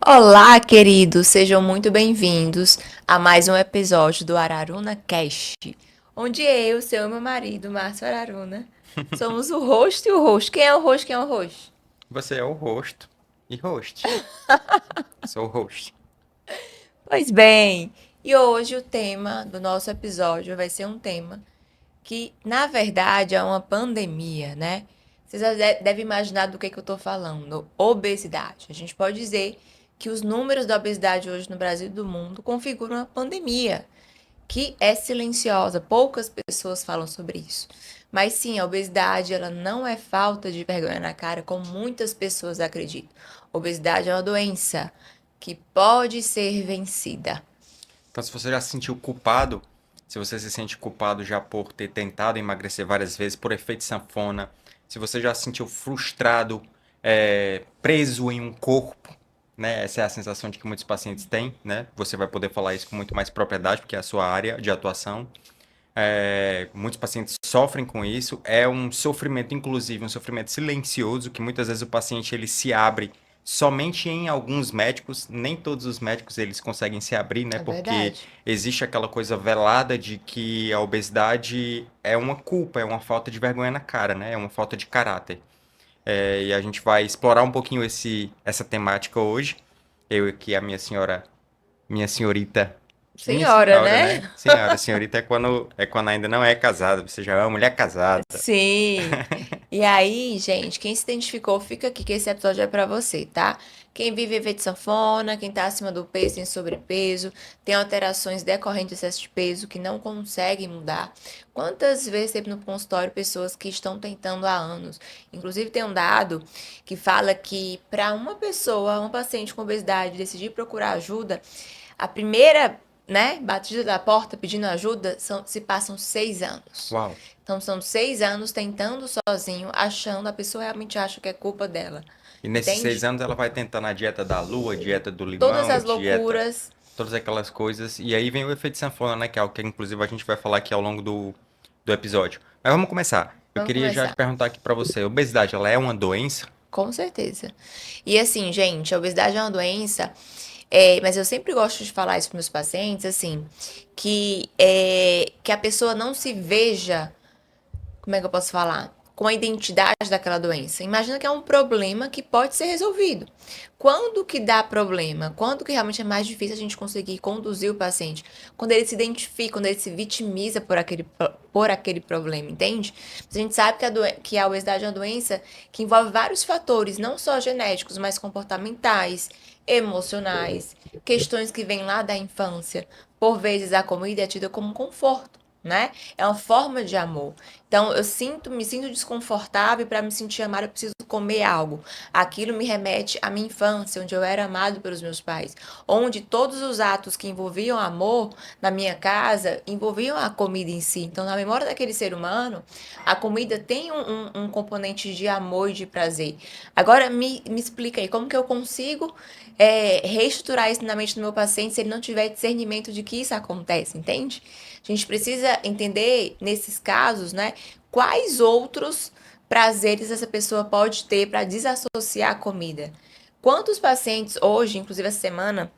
Olá, queridos, sejam muito bem-vindos a mais um episódio do Araruna Cast, onde eu, seu e meu marido, Márcio Araruna, somos o host e o host. Quem é o host? Quem é o host? Você é o rosto e host. Sou o host. Pois bem, e hoje o tema do nosso episódio vai ser um tema que, na verdade, é uma pandemia, né? Vocês já devem imaginar do que eu tô falando. Obesidade. A gente pode dizer que os números da obesidade hoje no Brasil e do mundo configuram uma pandemia que é silenciosa. Poucas pessoas falam sobre isso. Mas sim, a obesidade, ela não é falta de vergonha na cara, como muitas pessoas acreditam. Obesidade é uma doença que pode ser vencida. Então, se você já se sentiu culpado, se você se sente culpado já por ter tentado emagrecer várias vezes, por efeito sanfona, se você já se sentiu frustrado, preso em um corpo, né? Essa é a sensação de que muitos pacientes têm, né? Você vai poder falar isso com muito mais propriedade, porque é a sua área de atuação. Muitos pacientes sofrem com isso. É um sofrimento, inclusive, um sofrimento silencioso, que muitas vezes o paciente ele se abre somente em alguns médicos. Nem todos os médicos eles conseguem se abrir, né? É Porque verdade. existe aquela coisa velada de que a obesidade é uma culpa, é uma falta de vergonha na cara, né? É uma falta de caráter. E a gente vai explorar um pouquinho essa temática hoje. Eu aqui, a minha senhorita. Minha Senhora, senhora, né? né? Senhora, senhorita é quando ainda não é casada, você já é uma mulher casada. Sim. E aí, gente, quem se identificou, fica aqui que esse episódio é pra você, tá? Quem vive efeito sanfona, quem tá acima do peso, tem sobrepeso, tem alterações decorrentes de excesso de peso que não conseguem mudar. Quantas vezes teve no consultório pessoas que estão tentando há anos? Inclusive tem um dado que fala que para uma pessoa, uma paciente com obesidade decidir procurar ajuda, a primeira, né, batida da porta pedindo ajuda se passam 6 anos. Uau. Então são 6 anos tentando sozinho, achando, a pessoa realmente acha que é culpa dela. E nesses seis Entende? anos ela vai tentando a dieta da lua, dieta do Todas limão, as dieta, loucuras. todas aquelas coisas. E aí vem o efeito sanfona, né? Que é algo que inclusive a gente vai falar aqui ao longo do episódio. Mas vamos começar. Eu Vamos queria já começar. te perguntar aqui pra você, a obesidade, ela é uma doença? Com certeza. E assim, gente, a obesidade é uma doença, mas eu sempre gosto de falar isso para meus pacientes, assim, que a pessoa não se veja, como é que eu posso falar? Com a identidade daquela doença. Imagina que é um problema que pode ser resolvido. Quando que dá problema? Quando que realmente é mais difícil a gente conseguir conduzir o paciente? Quando ele se identifica, quando ele se vitimiza por aquele problema, entende? A gente sabe que a obesidade é uma doença que envolve vários fatores, não só genéticos, mas comportamentais, emocionais, questões que vêm lá da infância. Por vezes a comida é tida como um conforto, né? É uma forma de amor. Então me sinto desconfortável, e para me sentir amada eu preciso comer algo. Aquilo me remete à minha infância, onde eu era amado pelos meus pais, onde todos os atos que envolviam amor na minha casa envolviam a comida em si. Então, na memória daquele ser humano, a comida tem um componente de amor e de prazer. Agora, me explica aí, como que eu consigo reestruturar isso na mente do meu paciente se ele não tiver discernimento de que isso acontece, entende? A gente precisa entender, nesses casos, né, quais outros prazeres essa pessoa pode ter para desassociar a comida. Quantos pacientes hoje, inclusive essa semana,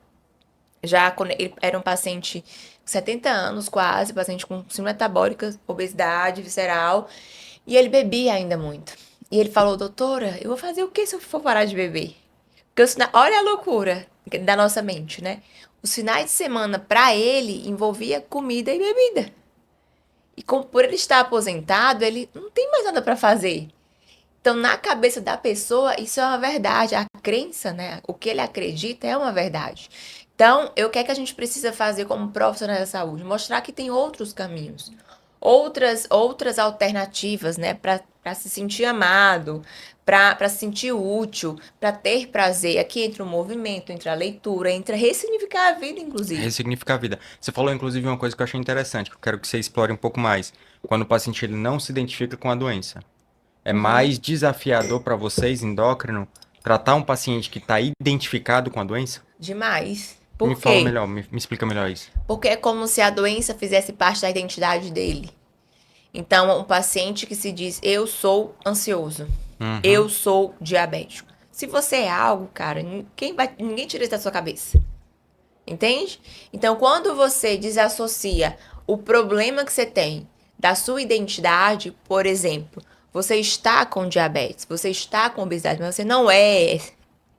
já quando ele era um paciente com 70 anos quase, paciente com síndrome metabólica, obesidade visceral, e ele bebia ainda muito. E ele falou, doutora, eu vou fazer o que se eu for parar de beber? Porque olha a loucura da nossa mente, né? Os finais de semana para ele envolvia comida e bebida. E como por ele estar aposentado, ele não tem mais nada para fazer. Então, na cabeça da pessoa, isso é uma verdade. A crença, né? O que ele acredita é uma verdade. Então, o que é que a gente precisa fazer como profissional da saúde? Mostrar que tem outros caminhos, outras alternativas, né? Para se sentir amado, para se sentir útil, para ter prazer. Aqui entra o movimento, entra a leitura, entra ressignificar a vida, inclusive. Ressignificar a vida. Você falou inclusive uma coisa que eu achei interessante, que eu quero que você explore um pouco mais. Quando o paciente ele não se identifica com a doença. É mais desafiador para vocês, endócrino, tratar um paciente que está identificado com a doença? Demais. Me Por fala quê? melhor, me explica melhor isso. Porque é como se a doença fizesse parte da identidade dele. Então, um paciente que se diz eu sou ansioso, Uhum. eu sou diabético. Se você é algo, cara, ninguém tira isso da sua cabeça. Entende? Então, quando você desassocia o problema que você tem da sua identidade, por exemplo, você está com diabetes, você está com obesidade, mas você não é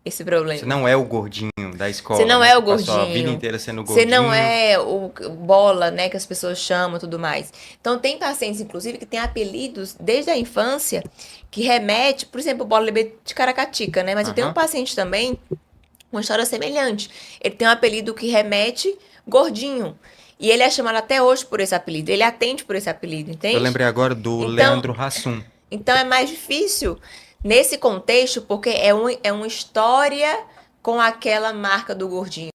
esse Você problema. não é o gordinho da Você escola, não né? é o Que passou a vida gordinho. inteira sendo Você não gordinho. é o bola, né, que as pessoas chamam e tudo mais. Então, tem pacientes, inclusive, que têm apelidos desde a infância que remete, por exemplo, o bola de caracatica, né? Mas eu tenho um Aham. paciente também uma história semelhante. Ele tem um apelido que remete gordinho. E ele é chamado até hoje por esse apelido. Ele atende por esse apelido, Eu entende? lembrei agora do Então, Leandro Hassum. então é mais difícil nesse contexto, porque é uma história com aquela marca do gordinho.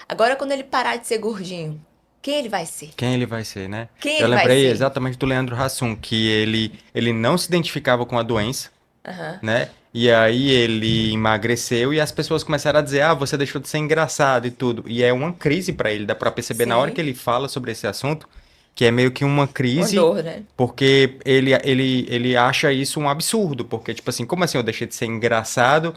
Agora, quando ele parar de ser gordinho, quem ele vai ser? Quem ele vai ser, né? Quem Eu ele vai lembrei ser? exatamente do Leandro Hassum, que ele não se identificava com a doença, Aham. né? E aí ele emagreceu e as pessoas começaram a dizer: "Ah, você deixou de ser engraçado e tudo". E é uma crise pra ele, dá pra perceber na hora que Sim. ele fala sobre esse assunto, que é meio que uma Uma crise, dor, né? porque ele acha isso um absurdo, porque tipo assim, como assim eu deixei de ser engraçado?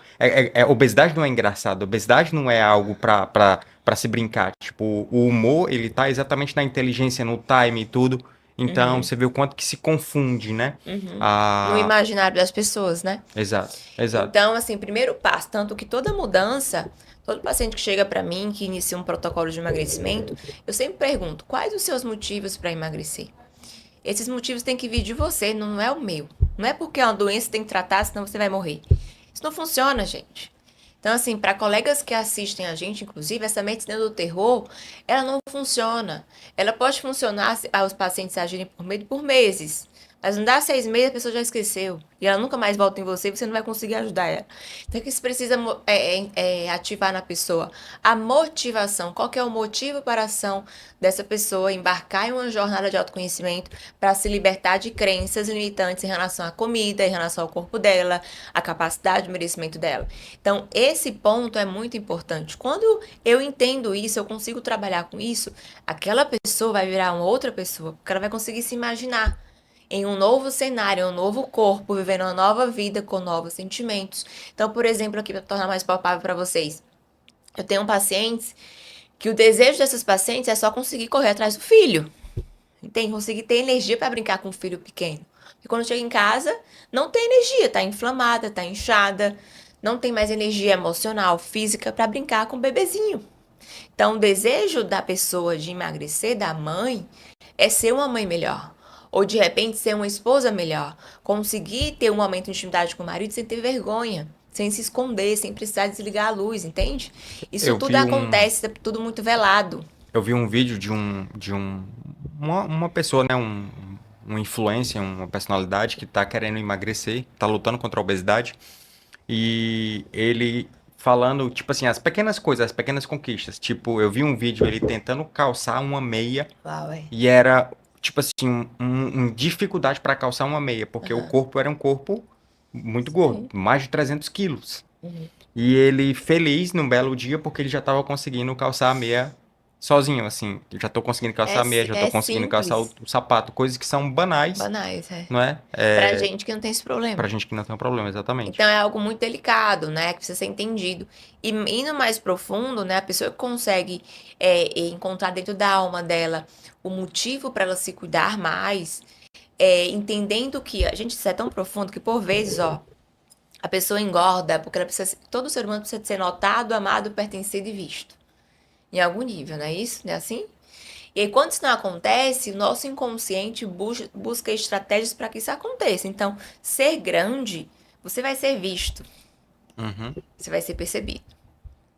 Obesidade não é engraçado, obesidade não é algo pra se brincar. Tipo, o humor, ele tá exatamente na inteligência, no time e tudo. Então, Uhum. você vê o quanto que se confunde, né? Uhum. No Ah, imaginário das pessoas, né? exato, exato. Então, assim, primeiro passo, tanto que toda mudança, todo paciente que chega para mim, que inicia um protocolo de emagrecimento, eu sempre pergunto, quais os seus motivos para emagrecer? Esses motivos têm que vir de você, não é o meu. Não é porque é uma doença que tem que tratar, senão você vai morrer. Isso não funciona, gente. Então, assim, para colegas que assistem a gente, inclusive, essa medicina do terror, ela não funciona. Ela pode funcionar se os pacientes agirem por medo por meses. Mas não dá 6 meses, a pessoa já esqueceu. E ela nunca mais volta em você e você não vai conseguir ajudar ela. Então, o que você precisa ativar na pessoa? A motivação. Qual que é o motivo para a ação dessa pessoa embarcar em uma jornada de autoconhecimento para se libertar de crenças limitantes em relação à comida, em relação ao corpo dela, à capacidade de merecimento dela. Então, esse ponto é muito importante. Quando eu entendo isso, eu consigo trabalhar com isso, aquela pessoa vai virar uma outra pessoa, porque ela vai conseguir se imaginar em um novo cenário, um novo corpo, vivendo uma nova vida com novos sentimentos. Então, por exemplo, aqui para tornar mais palpável para vocês, eu tenho pacientes que o desejo dessas pacientes é só conseguir correr atrás do filho. Entende? Conseguir ter energia para brincar com o filho pequeno. E quando chega em casa, não tem energia, tá inflamada, tá inchada, não tem mais energia emocional, física para brincar com o bebezinho. Então, o desejo da pessoa de emagrecer, da mãe, é ser uma mãe melhor. Ou de repente ser uma esposa melhor. Conseguir ter um momento de intimidade com o marido sem ter vergonha. Sem se esconder, sem precisar desligar a luz, entende? Isso Eu tudo vi um, acontece, é tudo muito velado. eu vi um vídeo uma pessoa, né, um influencer, uma personalidade que tá querendo emagrecer, tá lutando contra a obesidade, e ele falando, tipo assim, as pequenas coisas, as pequenas conquistas. Tipo, eu vi um vídeo ele tentando calçar uma meia Uau, é. e era, tipo assim, dificuldade para calçar uma meia, porque o Aham. corpo era um corpo muito gordo, Sim. mais de 300 quilos. Uhum. E ele feliz num belo dia porque ele já estava conseguindo calçar a meia sozinho, assim. Eu já tô conseguindo calçar a meia, já tô É conseguindo calçar simples. o sapato, coisas que são banais, Banais, é. não é? Pra É gente que não tem esse pra problema. gente que não tem um problema, exatamente. Então é algo muito delicado, né? Que precisa ser entendido. E indo mais profundo, né? A pessoa que consegue encontrar dentro da alma dela o motivo para ela se cuidar mais, entendendo que a gente isso é tão profundo que por vezes, ó, a pessoa engorda porque ela precisa, todo ser humano precisa ser notado, amado, pertencido e visto. Em algum nível, não é isso? Não é assim? E aí, quando isso não acontece, o nosso inconsciente busca estratégias para que isso aconteça. Então, ser grande, você vai ser visto, Uhum. você vai ser percebido.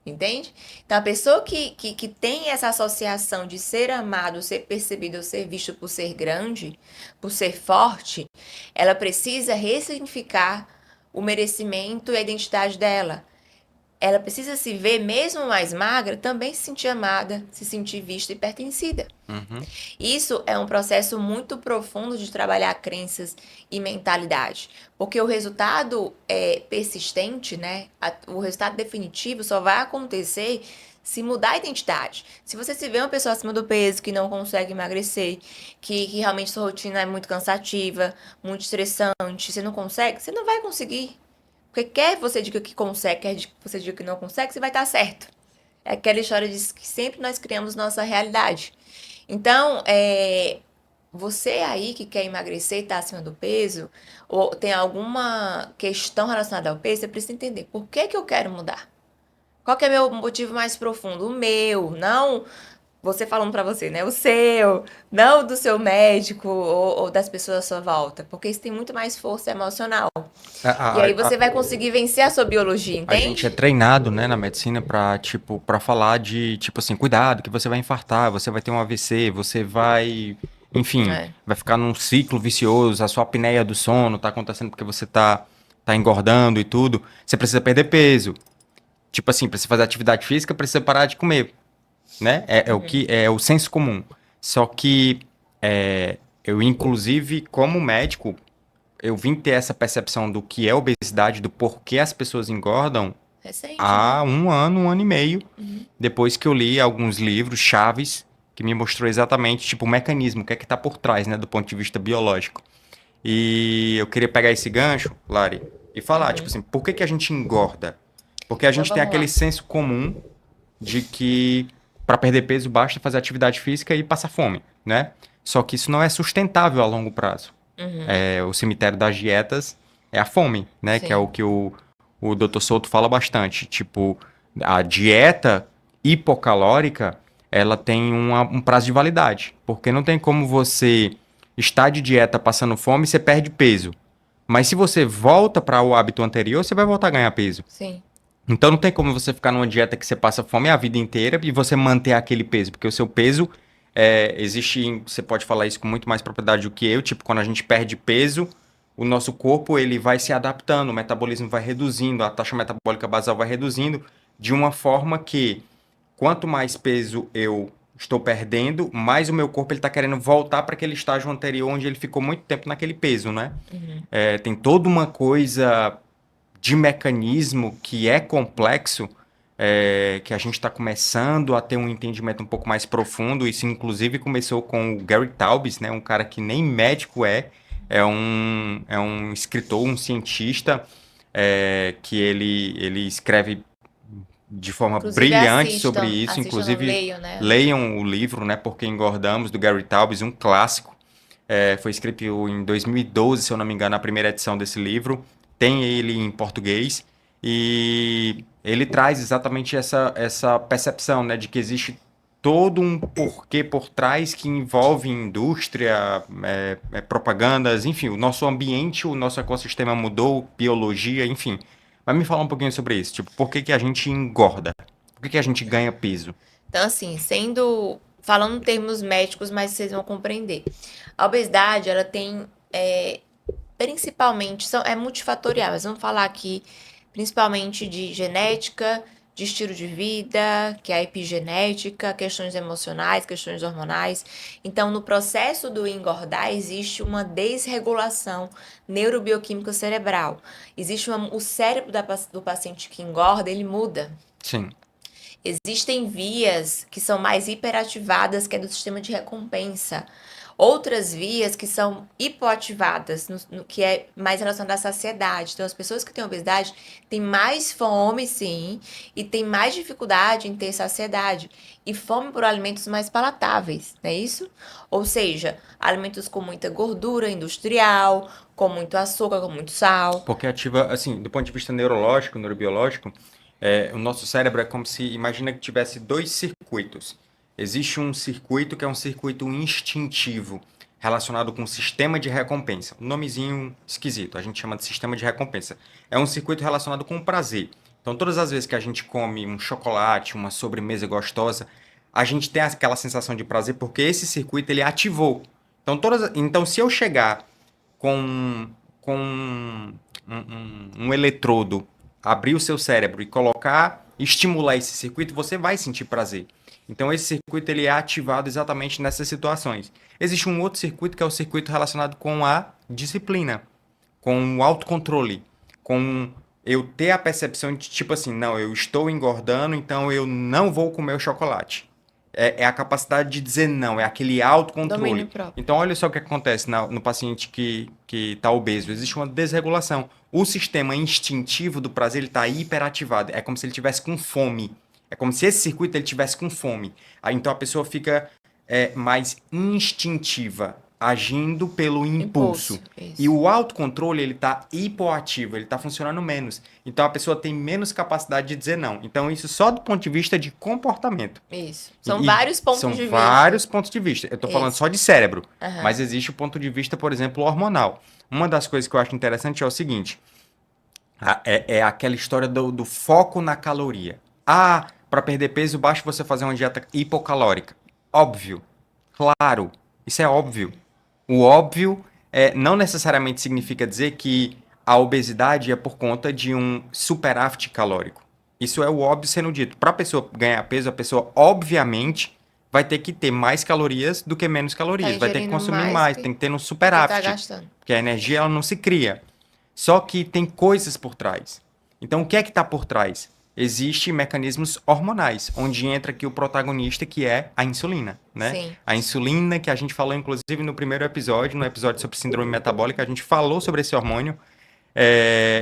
Entende? Então, a pessoa que tem essa associação de ser amado, ser percebido ou ser visto por ser grande, por ser forte, ela precisa ressignificar o merecimento e a identidade dela. Ela precisa se ver, mesmo mais magra, também se sentir amada, se sentir vista e pertencida. Uhum. Isso é um processo muito profundo de trabalhar crenças e mentalidade, porque o resultado persistente, né? O resultado definitivo só vai acontecer se mudar a identidade. Se você se vê uma pessoa acima do peso que não consegue emagrecer, que realmente sua rotina é muito cansativa, muito estressante, você não consegue, você não vai conseguir. Porque quer você diga que consegue, quer que você diga que não consegue, você vai estar certo. É aquela história de que sempre nós criamos nossa realidade. Então, você aí que quer emagrecer e está acima do peso, ou tem alguma questão relacionada ao peso, você precisa entender por que que eu quero mudar. Qual que é meu motivo mais profundo? O meu, não você falando pra você, né? O seu, não do seu médico ou das pessoas à sua volta, porque isso tem muito mais força emocional. A, E a, aí a, você vai conseguir vencer a sua biologia, a gente é entende? treinado, né, na medicina pra, tipo, pra falar de, tipo assim, cuidado, que você vai infartar, você vai ter um AVC, você vai, enfim, É. vai ficar num ciclo vicioso, a sua apneia do sono tá acontecendo porque você tá engordando e tudo. Você precisa perder peso. Tipo assim, pra você fazer atividade física, precisa parar de comer, né? É o que é o senso comum. Só que eu, inclusive, como médico, eu vim ter essa percepção do que é obesidade, do porquê as pessoas engordam Recente, né? há um ano e meio, depois que eu li alguns livros chaves que me mostrou exatamente, tipo, o mecanismo, o que é que tá por trás, né, do ponto de vista biológico. E eu queria pegar esse gancho, Lari, e falar, tipo assim, por que que a gente engorda? Porque a Então gente tem vamos aquele lá. senso comum de que para perder peso basta fazer atividade física e passar fome, né? Só que isso não é sustentável a longo prazo. O cemitério das dietas é a fome, né? Que é o Sim. que o Dr. Souto fala bastante. Tipo, a dieta hipocalórica, ela tem um prazo de validade. Porque não tem como você estar de dieta passando fome e você perde peso. Mas se você volta para o hábito anterior, você vai voltar a ganhar peso. Sim. Então não tem como você ficar numa dieta que você passa fome a vida inteira e você manter aquele peso, porque o seu peso você pode falar isso com muito mais propriedade do que eu, tipo, quando a gente perde peso, o nosso corpo ele vai se adaptando, o metabolismo vai reduzindo, a taxa metabólica basal vai reduzindo, de uma forma que quanto mais peso eu estou perdendo, mais o meu corpo ele está querendo voltar para aquele estágio anterior onde ele ficou muito tempo naquele peso, né? Tem toda uma coisa de mecanismo que é complexo, que a gente está começando a ter um entendimento um pouco mais profundo. Isso, inclusive, começou com o Gary Taubes, né, um cara que nem médico é um escritor, um cientista, que ele escreve de forma Inclusive brilhante sobre assistam, isso. assistam, não Inclusive, leiam, né? leiam o livro, né, Porque Engordamos, do Gary Taubes, um clássico. Foi escrito em 2012, se eu não me engano, a primeira edição desse livro. Tem ele em português e ele traz exatamente essa percepção, né, de que existe todo um porquê por trás que envolve indústria, propagandas, enfim, o nosso ambiente, o nosso ecossistema mudou, biologia, enfim. Mas me fala um pouquinho sobre isso, tipo, por que que a gente engorda? Por que que a gente ganha peso? Então, assim, falando em termos médicos, mas vocês vão compreender. A obesidade, ela tem, principalmente, é multifatorial, mas vamos falar aqui principalmente de genética, de estilo de vida, que é a epigenética, questões emocionais, questões hormonais. Então, no processo do engordar, existe uma desregulação neurobioquímica cerebral. O cérebro do paciente que engorda, ele muda. Sim. Existem vias que são mais hiperativadas, que é do sistema de recompensa. Outras vias que são hipoativadas, no que é mais relacionado à saciedade. Então, as pessoas que têm obesidade têm mais fome, sim, e têm mais dificuldade em ter saciedade. E fome por alimentos mais palatáveis, não é isso? Ou seja, alimentos com muita gordura industrial, com muito açúcar, com muito sal. Porque ativa, assim, do ponto de vista neurológico, neurobiológico, o nosso cérebro é como se, imagina que tivesse dois circuitos. Existe um circuito que é um circuito instintivo, relacionado com o sistema de recompensa. Um nomezinho esquisito, a gente chama de sistema de recompensa. É um circuito relacionado com o prazer. Então, todas as vezes que a gente come um chocolate, uma sobremesa gostosa, a gente tem aquela sensação de prazer porque esse circuito ele ativou. Então se eu chegar com um eletrodo, abrir o seu cérebro e colocar, estimular esse circuito, você vai sentir prazer. Então esse circuito ele é ativado exatamente nessas situações. Existe um outro circuito que é o circuito relacionado com a disciplina, com o autocontrole, com eu ter a percepção de tipo assim, não, eu estou engordando, então eu não vou comer o chocolate. É a capacidade de dizer não, é aquele autocontrole. Domínio próprio. Então, olha só o que acontece no paciente que está obeso. Existe uma desregulação. O sistema instintivo do prazer ele está hiperativado. É como se ele tivesse com fome. É como se esse circuito ele tivesse com fome. Aí, então, a pessoa fica mais instintiva, agindo pelo impulso. Isso. E o autocontrole, ele está hipoativo, ele está funcionando menos. Então, a pessoa tem menos capacidade de dizer não. Então, isso só do ponto de vista de comportamento. Isso. São vários pontos de vista. São vários pontos de vista. Eu estou falando só de cérebro, Aham. mas existe o ponto de vista, por exemplo, hormonal. Uma das coisas que eu acho interessante é o seguinte, é aquela história do foco na caloria. Para perder peso, basta você fazer uma dieta hipocalórica. Óbvio. Claro. Isso é óbvio. O óbvio não necessariamente significa dizer que a obesidade é por conta de um superávit calórico. Isso é o óbvio sendo dito. Para a pessoa ganhar peso, a pessoa, obviamente, vai ter que ter mais calorias do que menos calorias. Vai ter que ingerindo consumir mais mais, que tem que ter um Você tá superávit. gastando. Porque a energia ela não se cria. Só que tem coisas por trás. Então, o que é que está por trás? Existem mecanismos hormonais, onde entra aqui o protagonista, que é a insulina, né? Sim. A insulina, que a gente falou, inclusive, no primeiro episódio, no episódio sobre síndrome metabólica, a gente falou sobre esse hormônio.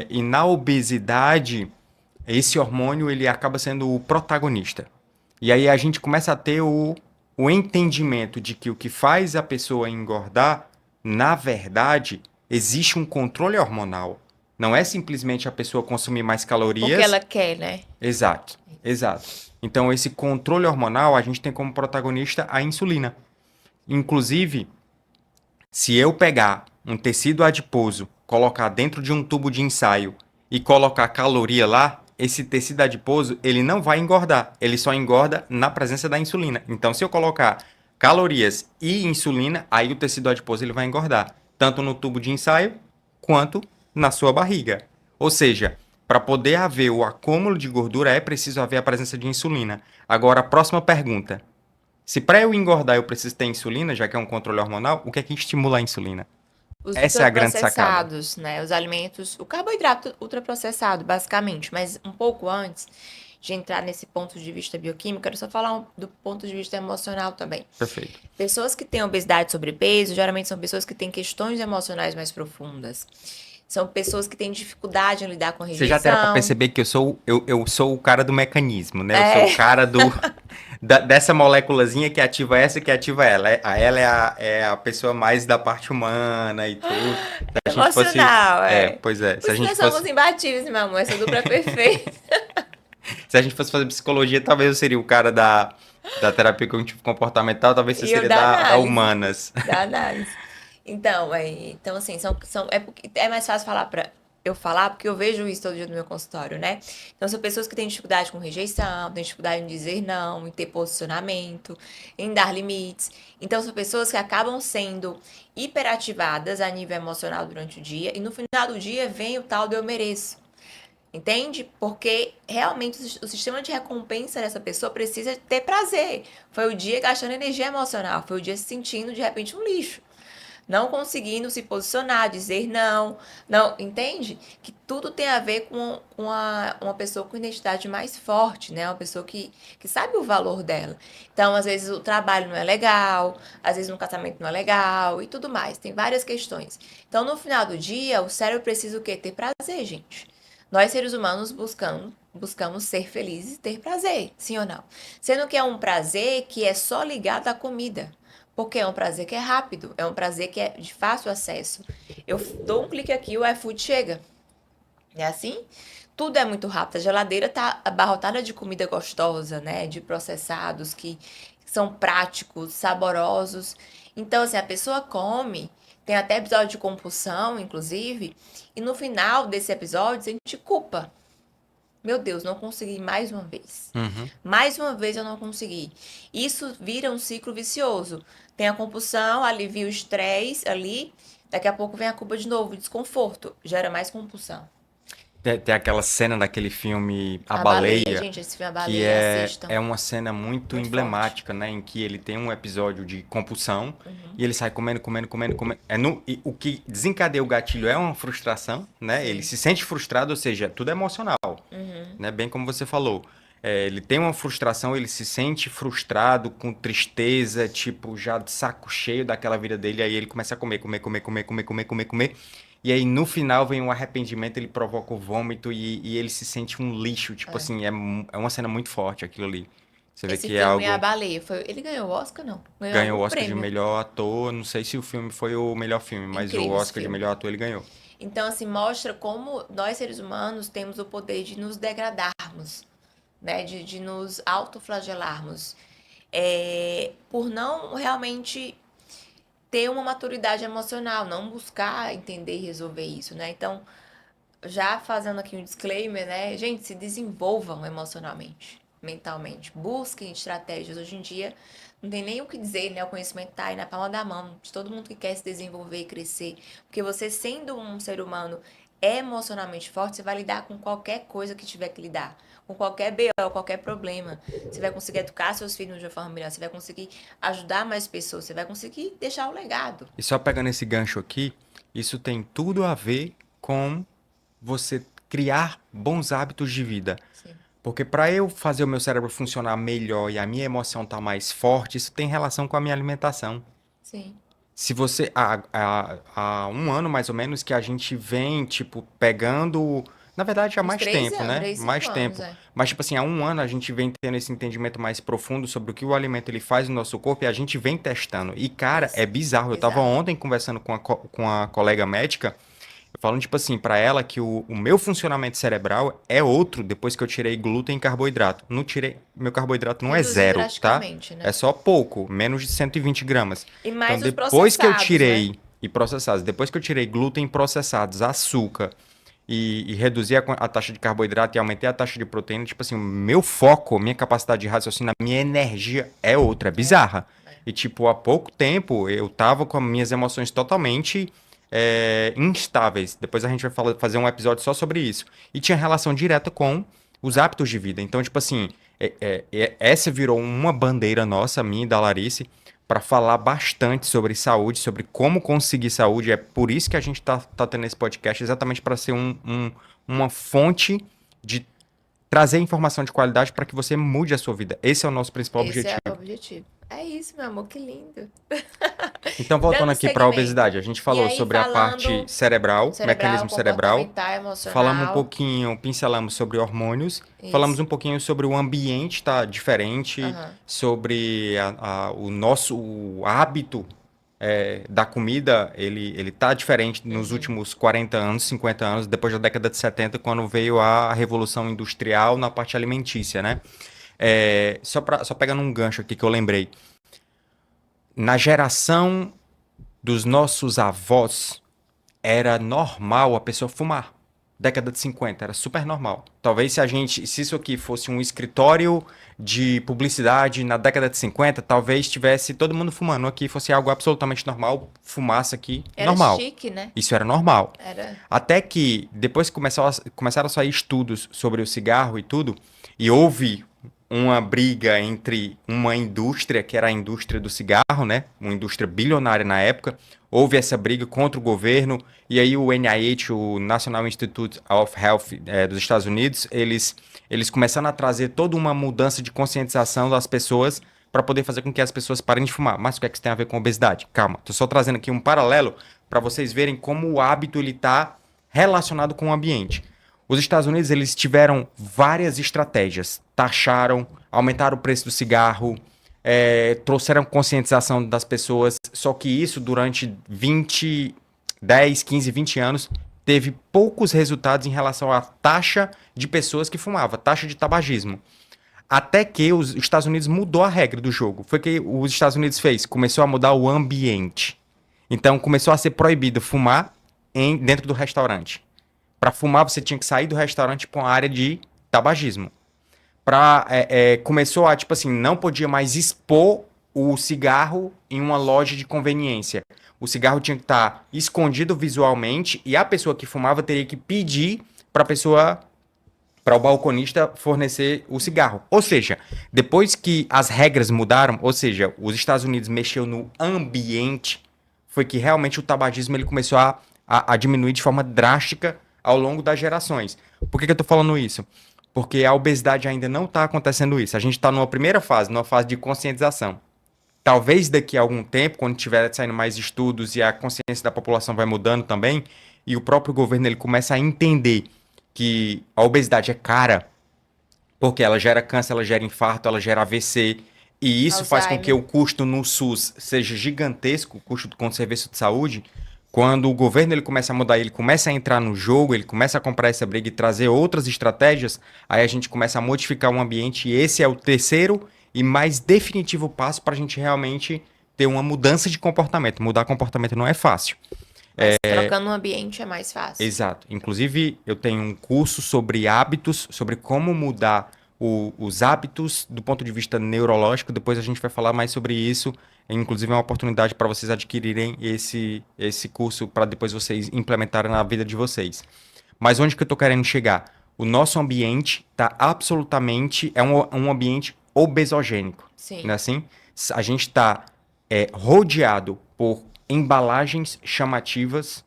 E na obesidade, esse hormônio, ele acaba sendo o protagonista. E aí a gente começa a ter o entendimento de que o que faz a pessoa engordar, na verdade, existe um controle hormonal. Não é simplesmente a pessoa consumir mais calorias. Porque ela quer, né? Exato, exato. Então, esse controle hormonal, a gente tem como protagonista a insulina. Inclusive, se eu pegar um tecido adiposo, colocar dentro de um tubo de ensaio e colocar caloria lá, esse tecido adiposo, ele não vai engordar. Ele só engorda na presença da insulina. Então, se eu colocar calorias e insulina, aí o tecido adiposo ele vai engordar. Tanto no tubo de ensaio, quanto na sua barriga. Ou seja, para poder haver o acúmulo de gordura, é preciso haver a presença de insulina. Agora, a próxima pergunta. Se para eu engordar eu preciso ter insulina, já que é um controle hormonal, o que é que estimula a insulina? Os Essa é a grande sacada. ultraprocessados, né? Os alimentos, o carboidrato ultraprocessado, basicamente. Mas um pouco antes de entrar nesse ponto de vista bioquímico, quero só falar do ponto de vista emocional também. Perfeito. Pessoas que têm obesidade e sobrepeso, geralmente são pessoas que têm questões emocionais mais profundas. São pessoas que têm dificuldade em lidar com a Você rejeição. já terá para perceber que eu sou o cara do mecanismo, né? Eu sou o cara dessa moléculazinha que ativa essa que ativa ela. Ela é a pessoa mais da parte humana e tudo. Se a gente fosse- Emocional, Pois é. Por isso nós somos imbatíveis, meu amor. Essa dupla é perfeita. Se a gente fosse fazer psicologia, talvez eu seria o cara da terapia cognitivo comportamental, talvez você E eu seria da da análise. humanas. Da análise. Então, assim, é mais fácil eu falar porque eu vejo isso todo dia no meu consultório, né? Então, são pessoas que têm dificuldade com rejeição, têm dificuldade em dizer não, em ter posicionamento, em dar limites. Então, são pessoas que acabam sendo hiperativadas a nível emocional durante o dia e no final do dia vem o tal do eu mereço. Entende? Porque realmente o sistema de recompensa dessa pessoa precisa ter prazer. Foi o dia gastando energia emocional, foi o dia se sentindo de repente um lixo. Não conseguindo se posicionar, dizer não, entende? Que tudo tem a ver com uma pessoa com identidade mais forte, né? Uma pessoa que sabe o valor dela. Então, às vezes o trabalho não é legal, às vezes no casamento não é legal e tudo mais. Tem várias questões. Então, no final do dia, o cérebro precisa o quê? Ter prazer, gente. Nós, seres humanos, buscamos ser felizes e ter prazer, sim ou não? Sendo que é um prazer que é só ligado à comida. Porque é um prazer que é rápido, é um prazer que é de fácil acesso. Eu dou um clique aqui e o iFood chega. É assim? Tudo é muito rápido. A geladeira tá abarrotada de comida gostosa, né? De processados que são práticos, saborosos. Então, assim, a pessoa come, tem até episódio de compulsão, inclusive, e no final desse episódio a gente culpa. Meu Deus, não consegui mais uma vez. Mais uma vez eu não consegui. Isso vira um ciclo vicioso. Tem a compulsão, alivia o estresse ali, daqui a pouco vem a culpa de novo, desconforto, gera mais compulsão. Tem aquela cena daquele filme A Baleia, Baleia, gente, esse filme A que Baleia, assistam. é uma cena muito emblemática, né? Em que ele tem um episódio de compulsão e ele sai comendo, comendo, comendo, comendo. E o que desencadeia o gatilho é uma frustração, né? Sim. Ele se sente frustrado, ou seja, tudo é emocional, né? Bem como você falou. ele tem uma frustração, ele se sente frustrado, com tristeza, tipo, já de saco cheio daquela vida dele, aí ele começa a comer, comer, comer, comer, comer, comer, comer, comer, e aí no final vem um arrependimento, ele provoca o vômito e ele se sente um lixo, tipo É. assim, é uma cena muito forte aquilo ali. Você vê Esse que é filme, A algo... Baleia, ele ganhou o Oscar, não? Ganhou Ganhou algum o Oscar de prêmio. melhor ator, não sei se o filme foi o melhor filme, mas o Incrível esse Oscar de filme. melhor ator ele ganhou. Então, assim, mostra como nós, seres humanos, temos o poder de nos degradarmos, né? De nos autoflagelarmos. Por não realmente ter uma maturidade emocional, não buscar entender e resolver isso, né? Então, já fazendo aqui um disclaimer, né? Gente, se desenvolvam emocionalmente, mentalmente. Busquem estratégias. Hoje em dia, não tem nem o que dizer, né? O conhecimento tá aí na palma da mão de todo mundo que quer se desenvolver e crescer. Porque você, sendo um ser humano emocionalmente forte, você vai lidar com qualquer coisa que tiver que lidar. Com qualquer BO, qualquer problema. Você vai conseguir educar seus filhos de uma forma melhor. Você vai conseguir ajudar mais pessoas. Você vai conseguir deixar o legado. E só pegando esse gancho aqui, isso tem tudo a ver com você criar bons hábitos de vida. Sim, Porque para eu fazer o meu cérebro funcionar melhor e a minha emoção estar mais forte, isso tem relação com a minha alimentação. sim. Se você. Há um ano mais ou menos que a gente vem, tipo, pegando. Na verdade, há Uns mais três tempo, anos, né? 3, 5 Mais anos, tempo. é. Mas, tipo assim, há um ano a gente vem tendo esse entendimento mais profundo sobre o que o alimento ele faz no nosso corpo e a gente vem testando. E, cara, é Isso. bizarro. Eu tava Bizarro. ontem conversando com a colega médica. Falando, tipo assim, pra ela que o meu funcionamento cerebral é outro depois que eu tirei glúten e carboidrato. Não tirei, meu carboidrato não é Reduziu zero, tá? drasticamente, É né? só pouco, menos de 120 gramas. E Então, mais os depois que eu processados, né? tirei e processados, depois que eu tirei glúten processados, açúcar e reduzi a taxa de carboidrato e aumentei a taxa de proteína, tipo assim, o meu foco, minha capacidade de raciocínio, a minha energia é outra, é É, bizarra. é. E, tipo, há pouco tempo eu tava com as minhas emoções totalmente instáveis. Depois a gente vai fazer um episódio só sobre isso. E tinha relação direta com os hábitos de vida. Então, tipo assim, essa virou uma bandeira nossa, minha e da Larice, para falar bastante sobre saúde, sobre como conseguir saúde. É por isso que a gente tá tendo esse podcast, exatamente para ser uma fonte de trazer informação de qualidade para que você mude a sua vida. Esse é o nosso principal Esse é o objetivo. objetivo. É isso, meu amor, que lindo. Então, voltando Dando aqui para a segmento. obesidade, a gente E falou aí, sobre a parte falando cerebral, cerebral, mecanismo cerebral, comportamental, falamos um emocional. pouquinho, pincelamos sobre hormônios, falamos Isso. um pouquinho sobre o ambiente, tá diferente, Aham. sobre o hábito da comida, ele tá diferente nos Uhum. últimos 40 anos, 50 anos, depois da década de 70, quando veio a revolução industrial na parte alimentícia, né? Só pegando um gancho aqui que eu lembrei. Na geração dos nossos avós, era normal a pessoa fumar. Década de 50 era super normal. Talvez se isso aqui fosse um escritório de publicidade na década de 50, talvez tivesse todo mundo fumando aqui, fosse algo absolutamente normal, fumaça aqui, Era normal. chique, né? Isso era normal. Era. Até que depois que começaram a sair estudos sobre o cigarro e tudo, e houve uma briga entre uma indústria, que era a indústria do cigarro, né? Uma indústria bilionária na época. Houve essa briga contra o governo, e aí o NIH, o National Institute of Health dos Estados Unidos, eles começaram a trazer toda uma mudança de conscientização das pessoas para poder fazer com que as pessoas parem de fumar. Mas o que é que isso tem a ver com obesidade? Calma, tô só trazendo aqui um paralelo para vocês verem como o hábito ele está relacionado com o ambiente. Os Estados Unidos eles tiveram várias estratégias, taxaram, aumentaram o preço do cigarro, trouxeram conscientização das pessoas, só que isso durante 10, 15, 20 anos teve poucos resultados em relação à taxa de pessoas que fumavam, taxa de tabagismo. Até que os Estados Unidos mudou a regra do jogo. Foi o que os Estados Unidos fez, começou a mudar o ambiente. Então começou a ser proibido fumar dentro do restaurante. Para fumar, você tinha que sair do restaurante para uma área de tabagismo. Começou a, tipo assim, não podia mais expor o cigarro em uma loja de conveniência. O cigarro tinha que estar escondido visualmente e a pessoa que fumava teria que pedir para o balconista fornecer o cigarro. Ou seja, depois que as regras mudaram, ou seja, os Estados Unidos mexeu no ambiente, foi que realmente o tabagismo ele começou a diminuir de forma drástica ao longo das gerações. Por que eu estou falando isso? Porque a obesidade ainda não está acontecendo isso. A gente está numa primeira fase, numa fase de conscientização. Talvez daqui a algum tempo, quando tiver saindo mais estudos e a consciência da população vai mudando também, e o próprio governo ele começa a entender que a obesidade é cara, porque ela gera câncer, ela gera infarto, ela gera AVC, e isso faz com que Alzheimer. o custo no SUS seja gigantesco, o custo com o serviço de saúde. Quando o governo ele começa a mudar, ele começa a entrar no jogo, ele começa a comprar essa briga e trazer outras estratégias, aí a gente começa a modificar o ambiente, e esse é o terceiro e mais definitivo passo para a gente realmente ter uma mudança de comportamento. Mudar comportamento não é fácil. Mas trocando o ambiente é mais fácil. Exato. Inclusive, eu tenho um curso sobre hábitos, sobre como mudar os hábitos do ponto de vista neurológico. Depois a gente vai falar mais sobre isso. Inclusive, é uma oportunidade para vocês adquirirem esse curso para depois vocês implementarem na vida de vocês. Mas onde que eu estou querendo chegar? O nosso ambiente está absolutamente... É um ambiente obesogênico. Sim. Não é assim? A gente está rodeado por embalagens chamativas,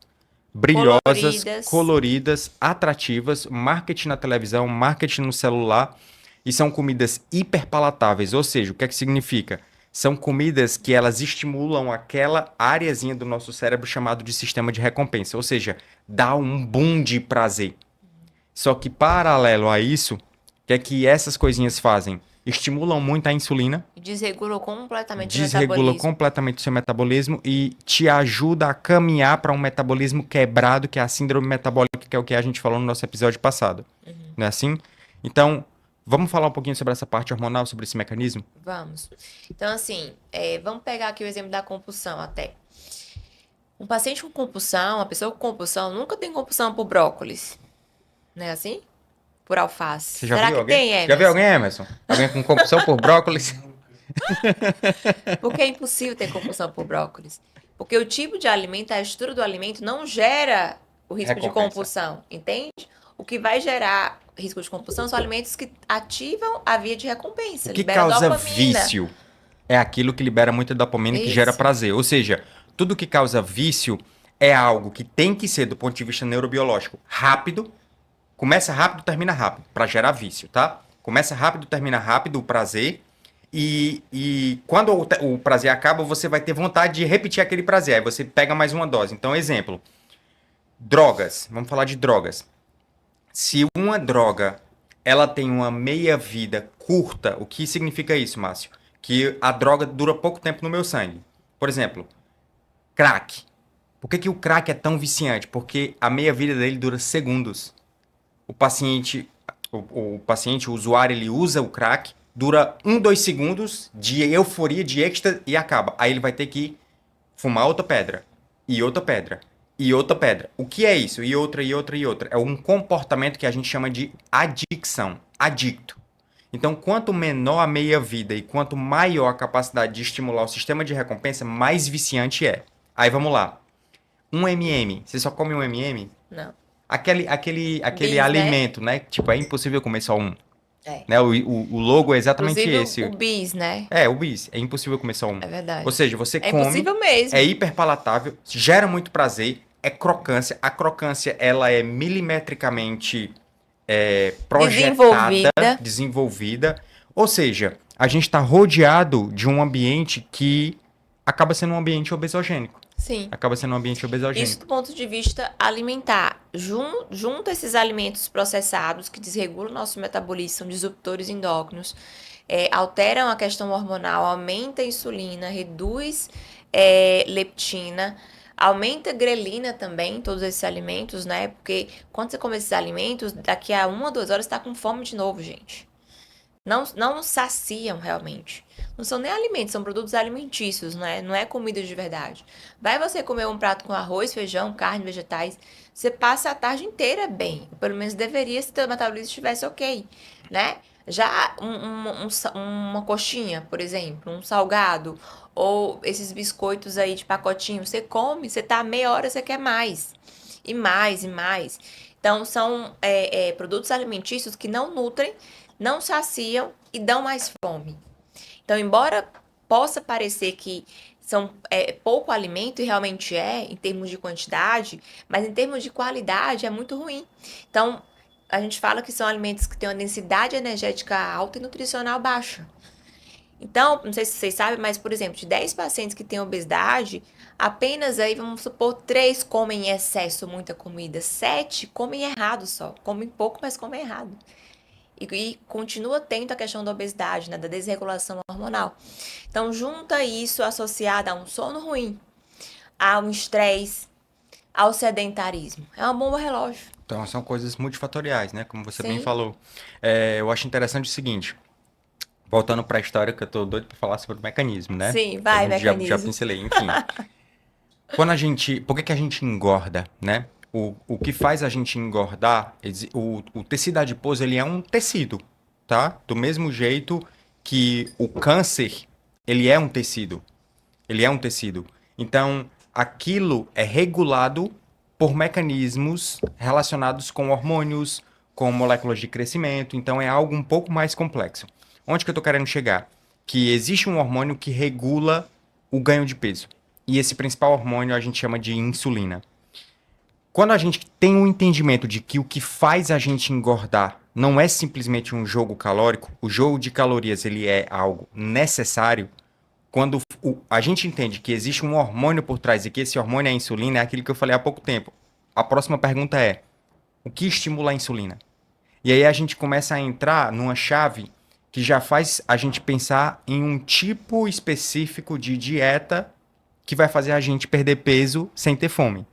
brilhosas, Coloridas. coloridas, atrativas, marketing na televisão, marketing no celular, e são comidas hiperpalatáveis, ou seja, o que é que significa? São comidas que elas estimulam aquela areazinha do nosso cérebro chamado de sistema de recompensa, ou seja, dá um boom de prazer. Só que paralelo a isso, o que é que essas coisinhas fazem? Estimulam muito a insulina, Desregulou completamente o desregula metabolismo. completamente o seu metabolismo e te ajuda a caminhar para um metabolismo quebrado, que é a síndrome metabólica, que é o que a gente falou no nosso episódio passado. Não é assim? Então, vamos falar um pouquinho sobre essa parte hormonal, sobre esse mecanismo? Vamos. Então, assim, vamos pegar aqui o exemplo da compulsão até. Um paciente com compulsão, uma pessoa com compulsão, nunca tem compulsão por brócolis. Não é assim? Por alface. Você já Será viu que alguém? tem, Já viu Emerson? alguém, Emerson? Alguém com compulsão por brócolis? Porque é impossível ter compulsão por brócolis. Porque o tipo de alimento, a estrutura do alimento não gera o risco de Recompensa. compulsão, entende? O que vai gerar risco de compulsão são alimentos que ativam a via de recompensa, O que libera causa dopamina. vício é aquilo que libera muita dopamina e que gera Isso. prazer. Ou seja, tudo que causa vício é algo que tem que ser, do ponto de vista neurobiológico, rápido. Começa rápido, termina rápido, para gerar vício, tá? Começa rápido, termina rápido o prazer. E quando o prazer acaba, você vai ter vontade de repetir aquele prazer. Aí você pega mais uma dose. Então, exemplo: drogas. Vamos falar de drogas. Se uma droga ela tem uma meia-vida curta, o que significa isso, Márcio? Que a droga dura pouco tempo no meu sangue. Por exemplo, crack. Por que o crack é tão viciante? Porque a meia-vida dele dura segundos. O paciente, o usuário, ele usa o crack, dura 2 segundos de euforia, de êxtase e acaba. Aí ele vai ter que fumar outra pedra, e outra pedra, e outra pedra. O que é isso? E outra, e outra, e outra. É um comportamento que a gente chama de adicção, adicto. Então, quanto menor a meia-vida e quanto maior a capacidade de estimular o sistema de recompensa, mais viciante é. Aí vamos lá. Um MM. Você só come um MM? Não. Aquele Bis, né? alimento, né? Tipo, é impossível comer só um. É. Né? O logo é exatamente Inclusive esse. o bis, né? É, o bis. É impossível comer só um. É verdade. Ou seja, você É come, impossível mesmo. é hiperpalatável, gera muito prazer, é crocância. A crocância, ela é milimetricamente projetada, desenvolvida. Ou seja, a gente está rodeado de um ambiente que acaba sendo um ambiente obesogênico. Sim. Acaba sendo um ambiente obesogênico. Isso do ponto de vista alimentar. Junto a esses alimentos processados que desregulam o nosso metabolismo, são disruptores endócrinos, alteram a questão hormonal, aumenta a insulina, reduz leptina, aumenta a grelina também, todos esses alimentos, né? Porque quando você come esses alimentos, daqui a 1 ou 2 horas você tá com fome de novo, gente. Não saciam realmente. Não são nem alimentos, são produtos alimentícios, né? Não é comida de verdade. Vai você comer um prato com arroz, feijão, carne, vegetais, você passa a tarde inteira bem. Pelo menos deveria se o teu metabolismo estivesse ok, né? Já uma coxinha, por exemplo, um salgado, ou esses biscoitos aí de pacotinho, você come, você tá meia hora, você quer mais. E mais, e mais. Então, são produtos alimentícios que não nutrem, não saciam e dão mais fome. Então, embora possa parecer que são pouco alimento, e realmente é, em termos de quantidade, mas em termos de qualidade é muito ruim. Então, a gente fala que são alimentos que têm uma densidade energética alta e nutricional baixa. Então, não sei se vocês sabem, mas, por exemplo, de 10 pacientes que têm obesidade, apenas aí, vamos supor, 3 comem em excesso muita comida, 7 comem errado só. Comem pouco, mas comem errado. E continua tendo a questão da obesidade, né, da desregulação hormonal. Então, junta isso associado a um sono ruim, a um estresse, ao sedentarismo. É uma bomba relógio. Então, são coisas multifatoriais, né? Como você bem Sim, falou. Eu acho interessante o seguinte, voltando para a história, que eu tô doido para falar sobre o mecanismo, né? sim, Que a vai, gente já mecanismo. pincelei, enfim. Por que que a gente engorda, né? O que faz a gente engordar, o tecido adiposo, ele é um tecido, tá? Do mesmo jeito que o câncer, ele é um tecido. Ele é um tecido. Então, aquilo é regulado por mecanismos relacionados com hormônios, com moléculas de crescimento. Então, é algo um pouco mais complexo. Onde que eu estou querendo chegar? Que existe um hormônio que regula o ganho de peso. E esse principal hormônio a gente chama de insulina. Quando a gente tem um entendimento de que o que faz a gente engordar não é simplesmente um jogo calórico, o jogo de calorias ele é algo necessário. Quando a gente entende que existe um hormônio por trás e que esse hormônio é a insulina, é aquilo que eu falei há pouco tempo. A próxima pergunta é: o que estimula a insulina? E aí a gente começa a entrar numa chave que já faz a gente pensar em um tipo específico de dieta que vai fazer a gente perder peso sem ter fome.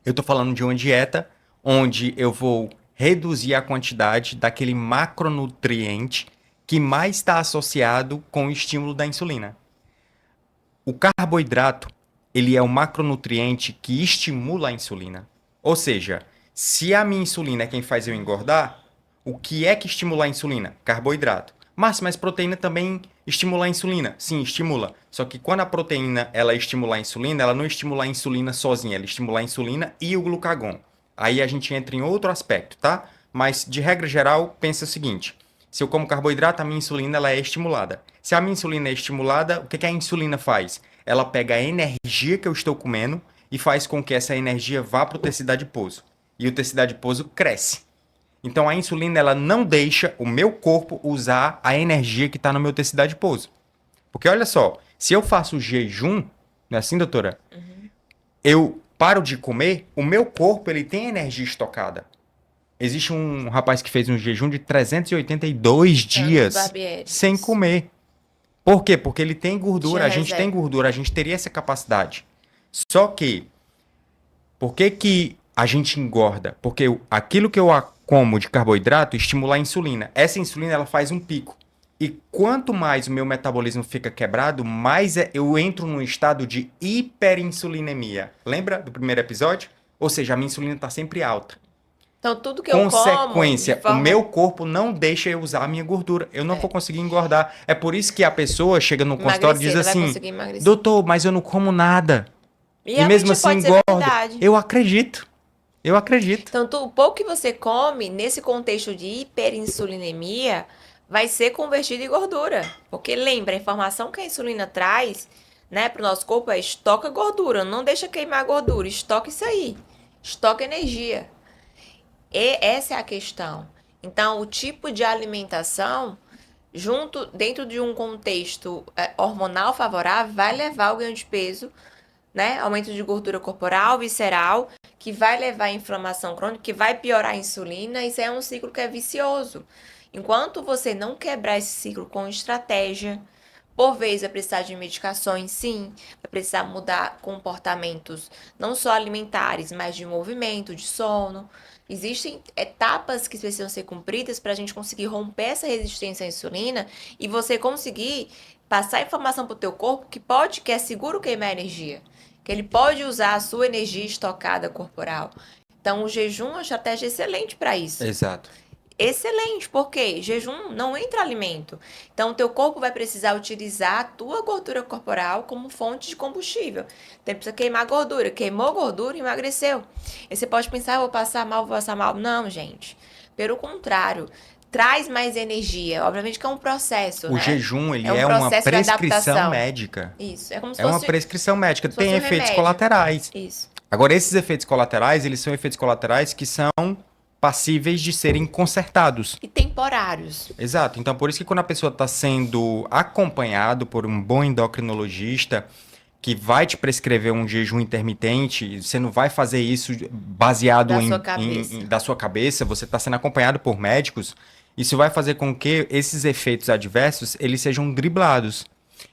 Eu estou falando de uma dieta onde eu vou reduzir a quantidade daquele macronutriente que mais está associado com o estímulo da insulina. O carboidrato, ele é o macronutriente que estimula a insulina. Ou seja, se a minha insulina é quem faz eu engordar, o que é que estimula a insulina? Carboidrato. Mas proteína também estimula a insulina? Sim, estimula. Só que quando a proteína ela estimula a insulina, ela não estimula a insulina sozinha, ela estimula a insulina e o glucagon. Aí a gente entra em outro aspecto, tá? Mas de regra geral, pensa o seguinte: se eu como carboidrato, a minha insulina ela é estimulada. Se a minha insulina é estimulada, o que que a insulina faz? Ela pega a energia que eu estou comendo e faz com que essa energia vá para o tecido adiposo. E o tecido adiposo cresce. Então a insulina ela não deixa o meu corpo usar a energia que está no meu tecido adiposo. Porque olha só, se eu faço jejum, não é assim, doutora? Eu paro de comer, o meu corpo ele tem energia estocada. Existe um rapaz que fez um jejum de 382 Carlos dias Barbieri. sem Isso. comer. Por quê? Porque ele tem Tinha gordura, a gente tem reserva. gordura, a gente teria essa capacidade. Só que, por que que a gente engorda? Porque aquilo que eu como de carboidrato estimula a insulina. Essa insulina ela faz um pico. E quanto mais o meu metabolismo fica quebrado, mais eu entro num estado de hiperinsulinemia. Lembra do primeiro episódio? Ou seja, a minha insulina está sempre alta. Então, tudo que eu como de Consequência, o forma meu corpo não deixa eu usar a minha gordura. Eu não vou é, conseguir engordar. É por isso que a pessoa chega no consultório e diz emagrecer, não vai assim: conseguir emagrecer. doutor, mas eu não como nada. E E mesmo realmente assim pode ser engordo. verdade. Eu acredito. Eu acredito. Então, o pouco que você come, nesse contexto de hiperinsulinemia, vai ser convertido em gordura. Porque lembra, a informação que a insulina traz, né, para o nosso corpo é estoca gordura, não deixa queimar gordura, estoca isso aí, estoca energia. E essa é a questão. Então, o tipo de alimentação, junto dentro de um contexto hormonal favorável, vai levar ao ganho de peso, né? Aumento de gordura corporal, visceral, que vai levar à inflamação crônica, que vai piorar a insulina. Isso é um ciclo que é vicioso. Enquanto você não quebrar esse ciclo com estratégia, por vezes vai precisar de medicações, sim, vai precisar mudar comportamentos, não só alimentares, mas de movimento, de sono. Existem etapas que precisam ser cumpridas para a gente conseguir romper essa resistência à insulina e você conseguir passar informação para o teu corpo que é seguro queimar energia, que ele pode usar a sua energia estocada corporal. Então, o jejum é uma estratégia excelente para isso. Exato. Excelente, porque jejum não entra alimento. Então, o teu corpo vai precisar utilizar a tua gordura corporal como fonte de combustível. Então, ele precisa queimar gordura. Queimou gordura, emagreceu. E você pode pensar, vou passar mal, vou passar mal. Não, gente. Pelo contrário, traz mais energia. Obviamente que é um processo, O né? jejum, É ele um é uma processo de prescrição adaptação. médica. Isso. É como se É uma fosse, prescrição médica. se fosse Tem um efeitos remédio. colaterais. Isso. Agora, esses efeitos colaterais, eles são efeitos colaterais que são passíveis de serem consertados. E temporários. Exato. Então, por isso que quando a pessoa está sendo acompanhado por um bom endocrinologista que vai te prescrever um jejum intermitente, você não vai fazer isso baseado Da sua cabeça. da sua cabeça, você está sendo acompanhado por médicos, isso vai fazer com que esses efeitos adversos, eles sejam driblados.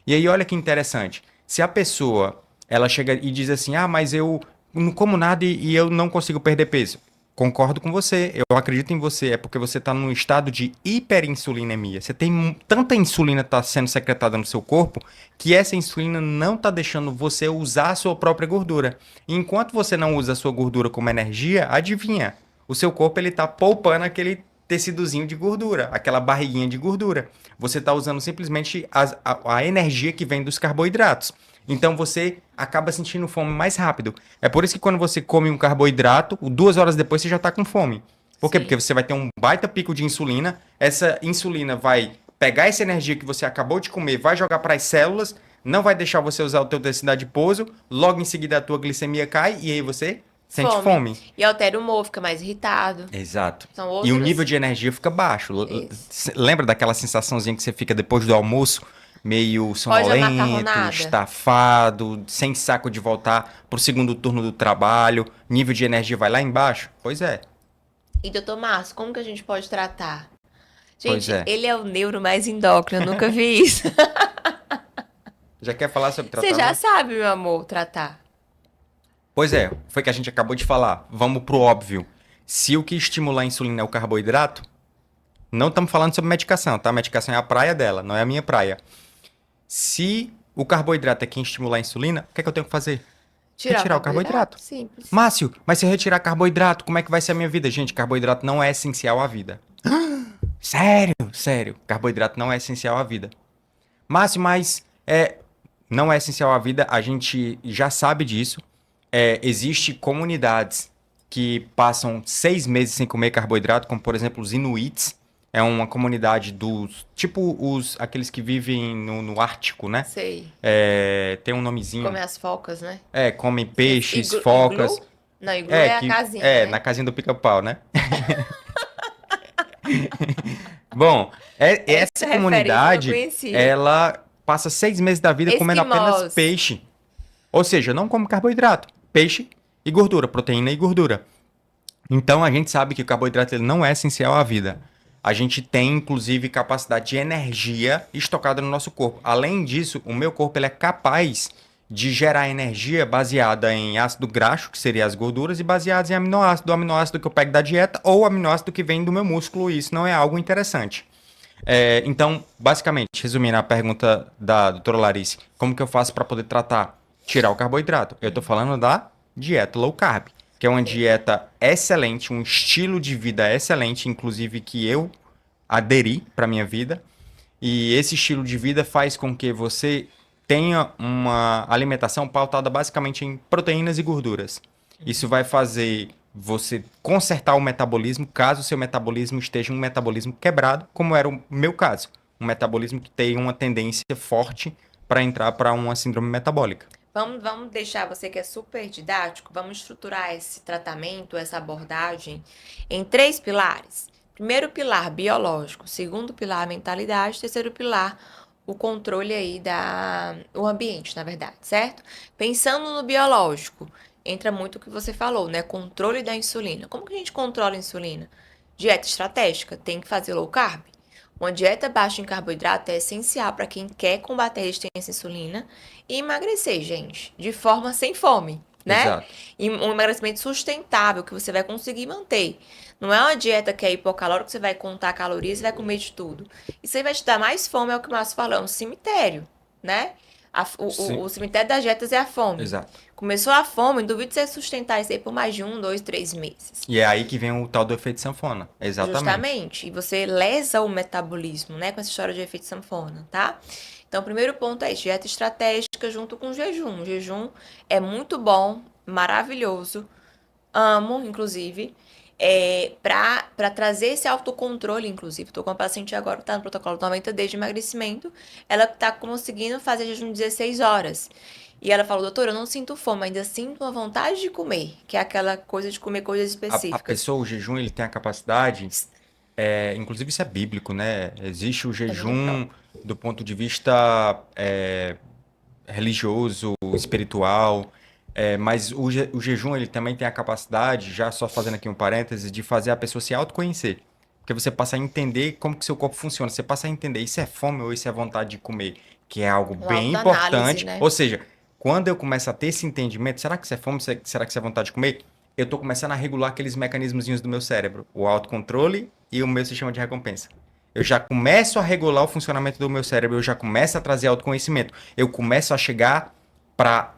E aí, olha que interessante. Se a pessoa, ela chega e diz assim, ah, mas eu não como nada e eu não consigo perder peso. Concordo com você, eu acredito em você, é porque você está num estado de hiperinsulinemia. Você tem tanta insulina tá sendo secretada no seu corpo que essa insulina não está deixando você usar a sua própria gordura. E enquanto você não usa a sua gordura como energia, adivinha? O seu corpo ele está poupando aquele tecidozinho de gordura, aquela barriguinha de gordura. Você está usando simplesmente a energia que vem dos carboidratos. Então você acaba sentindo fome mais rápido. É por isso que quando você come um carboidrato, 2 horas depois você já está com fome. Por quê? Sim. Porque você vai ter um baita pico de insulina. Essa insulina vai pegar essa energia que você acabou de comer, vai jogar para as células, não vai deixar você usar o teu tecido adiposo, logo em seguida a tua glicemia cai e aí você sente fome. E altera o humor, fica mais irritado. Exato. São E o outras... nível de energia fica baixo. Isso. Lembra daquela sensaçãozinha que você fica depois do almoço? Meio Pós a sonolento, macarronada. estafado, sem saco de voltar pro segundo turno do trabalho, nível de energia vai lá embaixo? Pois é, E doutor Márcio, como que a gente pode tratar? pois Gente, é. ele é o neuro mais endócrino, eu nunca vi isso. Já quer falar sobre Você já tratamento? sabe, meu amor, tratar. Pois é, foi que a gente acabou de falar. Vamos pro óbvio. Se o que estimula a insulina é o carboidrato, não estamos falando sobre medicação, tá? A medicação é a praia dela, não é a minha praia. Se o carboidrato é quem estimula a insulina, o que é que eu tenho que fazer? Retirar o carboidrato. Simples. Márcio, mas se eu retirar carboidrato, como é que vai ser a minha vida? Gente, carboidrato não é essencial à vida. Sério, sério. Carboidrato não é essencial à vida. Márcio, mas não é essencial à vida, a gente já sabe disso. Existe comunidades que passam 6 meses sem comer carboidrato, como por exemplo os Inuits. É uma comunidade dos. Tipo aqueles que vivem no Ártico, né? Sei. Tem um nomezinho. Comer as focas, né? Comem peixes, Iglu- focas. Iglu? Não, iglu é a casinha, né? Na casinha do pica-pau, né? Bom, essa Essa referência eu não comunidade, conhecia. ela passa 6 meses da vida comendo apenas Esquimós. peixe. Ou seja, não come carboidrato, peixe e gordura, proteína e gordura. Então a gente sabe que o carboidrato ele não é essencial à vida. A gente tem, inclusive, capacidade de energia estocada no nosso corpo. Além disso, o meu corpo ele é capaz de gerar energia baseada em ácido graxo, que seria as gorduras, e baseadas em aminoácido, o aminoácido que eu pego da dieta ou o aminoácido que vem do meu músculo. E isso não é algo interessante. Então, basicamente, resumindo a pergunta da doutora Larice, como que eu faço para poder tratar? Tirar o carboidrato. Eu estou falando da dieta low carb, que é uma dieta excelente, um estilo de vida excelente, inclusive que eu aderi para minha vida. E esse estilo de vida faz com que você tenha uma alimentação pautada basicamente em proteínas e gorduras. Isso vai fazer você consertar o metabolismo, caso o seu metabolismo esteja um metabolismo quebrado, como era o meu caso. Um metabolismo que tem uma tendência forte para entrar para uma síndrome metabólica. Vamos deixar você que é super didático, vamos estruturar esse tratamento, essa abordagem em 3 pilares. Primeiro pilar, biológico. Segundo pilar, mentalidade. Terceiro pilar, o controle aí o ambiente, na verdade, certo? Pensando no biológico, entra muito o que você falou, né? Controle da insulina. Como que a gente controla a insulina? Dieta estratégica, tem que fazer low carb. Uma dieta baixa em carboidrato é essencial para quem quer combater a resistência à insulina e emagrecer, gente, de forma sem fome, né? Exato. E um emagrecimento sustentável que você vai conseguir manter. Não é uma dieta que é hipocalórica, que você vai contar calorias e vai comer de tudo. Isso aí vai te dar mais fome, é o que o Márcio falou, é um cemitério, né? Sim. O cemitério das dietas é a fome. Exato. Começou a fome, duvido você sustentar isso aí por mais de 1, 2, 3 meses. E é aí que vem o tal do efeito sanfona. Exatamente. Justamente. E você lesa o metabolismo, né? Com essa história de efeito sanfona, tá? Então, o primeiro ponto é dieta estratégica junto com jejum. O jejum é muito bom, maravilhoso. Amo, inclusive. Para trazer esse autocontrole, inclusive. Estou com uma paciente agora que está no protocolo 90 dias de emagrecimento. Ela está conseguindo fazer jejum de 16 horas. E ela falou, doutora, eu não sinto fome, ainda sinto uma vontade de comer, que é aquela coisa de comer coisas A específicas. pessoa, o jejum, ele tem a capacidade, inclusive isso é bíblico, né? Existe o Domínio jejum próprio. do ponto de vista religioso, espiritual, mas o jejum ele também tem a capacidade, já só fazendo aqui um parêntese, de fazer a pessoa se autoconhecer. Porque você passa a entender como que seu corpo funciona, você passa a entender isso é fome ou isso é vontade de comer, que é algo Uma bem autoanálise, importante. né? Ou seja, quando eu começo a ter esse entendimento, será que isso é fome, será que isso é vontade de comer? Eu estou começando a regular aqueles mecanismozinhos do meu cérebro, o autocontrole e o meu sistema de recompensa. Eu já começo a regular o funcionamento do meu cérebro, eu já começo a trazer autoconhecimento. Eu começo a chegar para.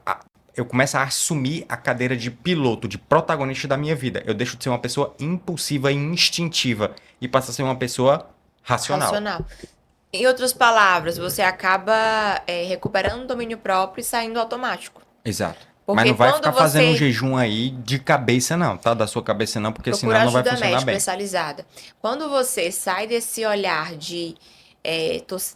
Eu começo a assumir a cadeira de piloto, de protagonista da minha vida. Eu deixo de ser uma pessoa impulsiva e instintiva e passo a ser uma pessoa racional. Racional. Em outras palavras, você acaba recuperando o domínio próprio e saindo automático. Exato. Mas Porque não vai quando ficar fazendo um você jejum aí de cabeça, não, tá? Da sua cabeça, não, porque senão procura não vai ajuda funcionar médica bem. especializada, quando você sai desse olhar de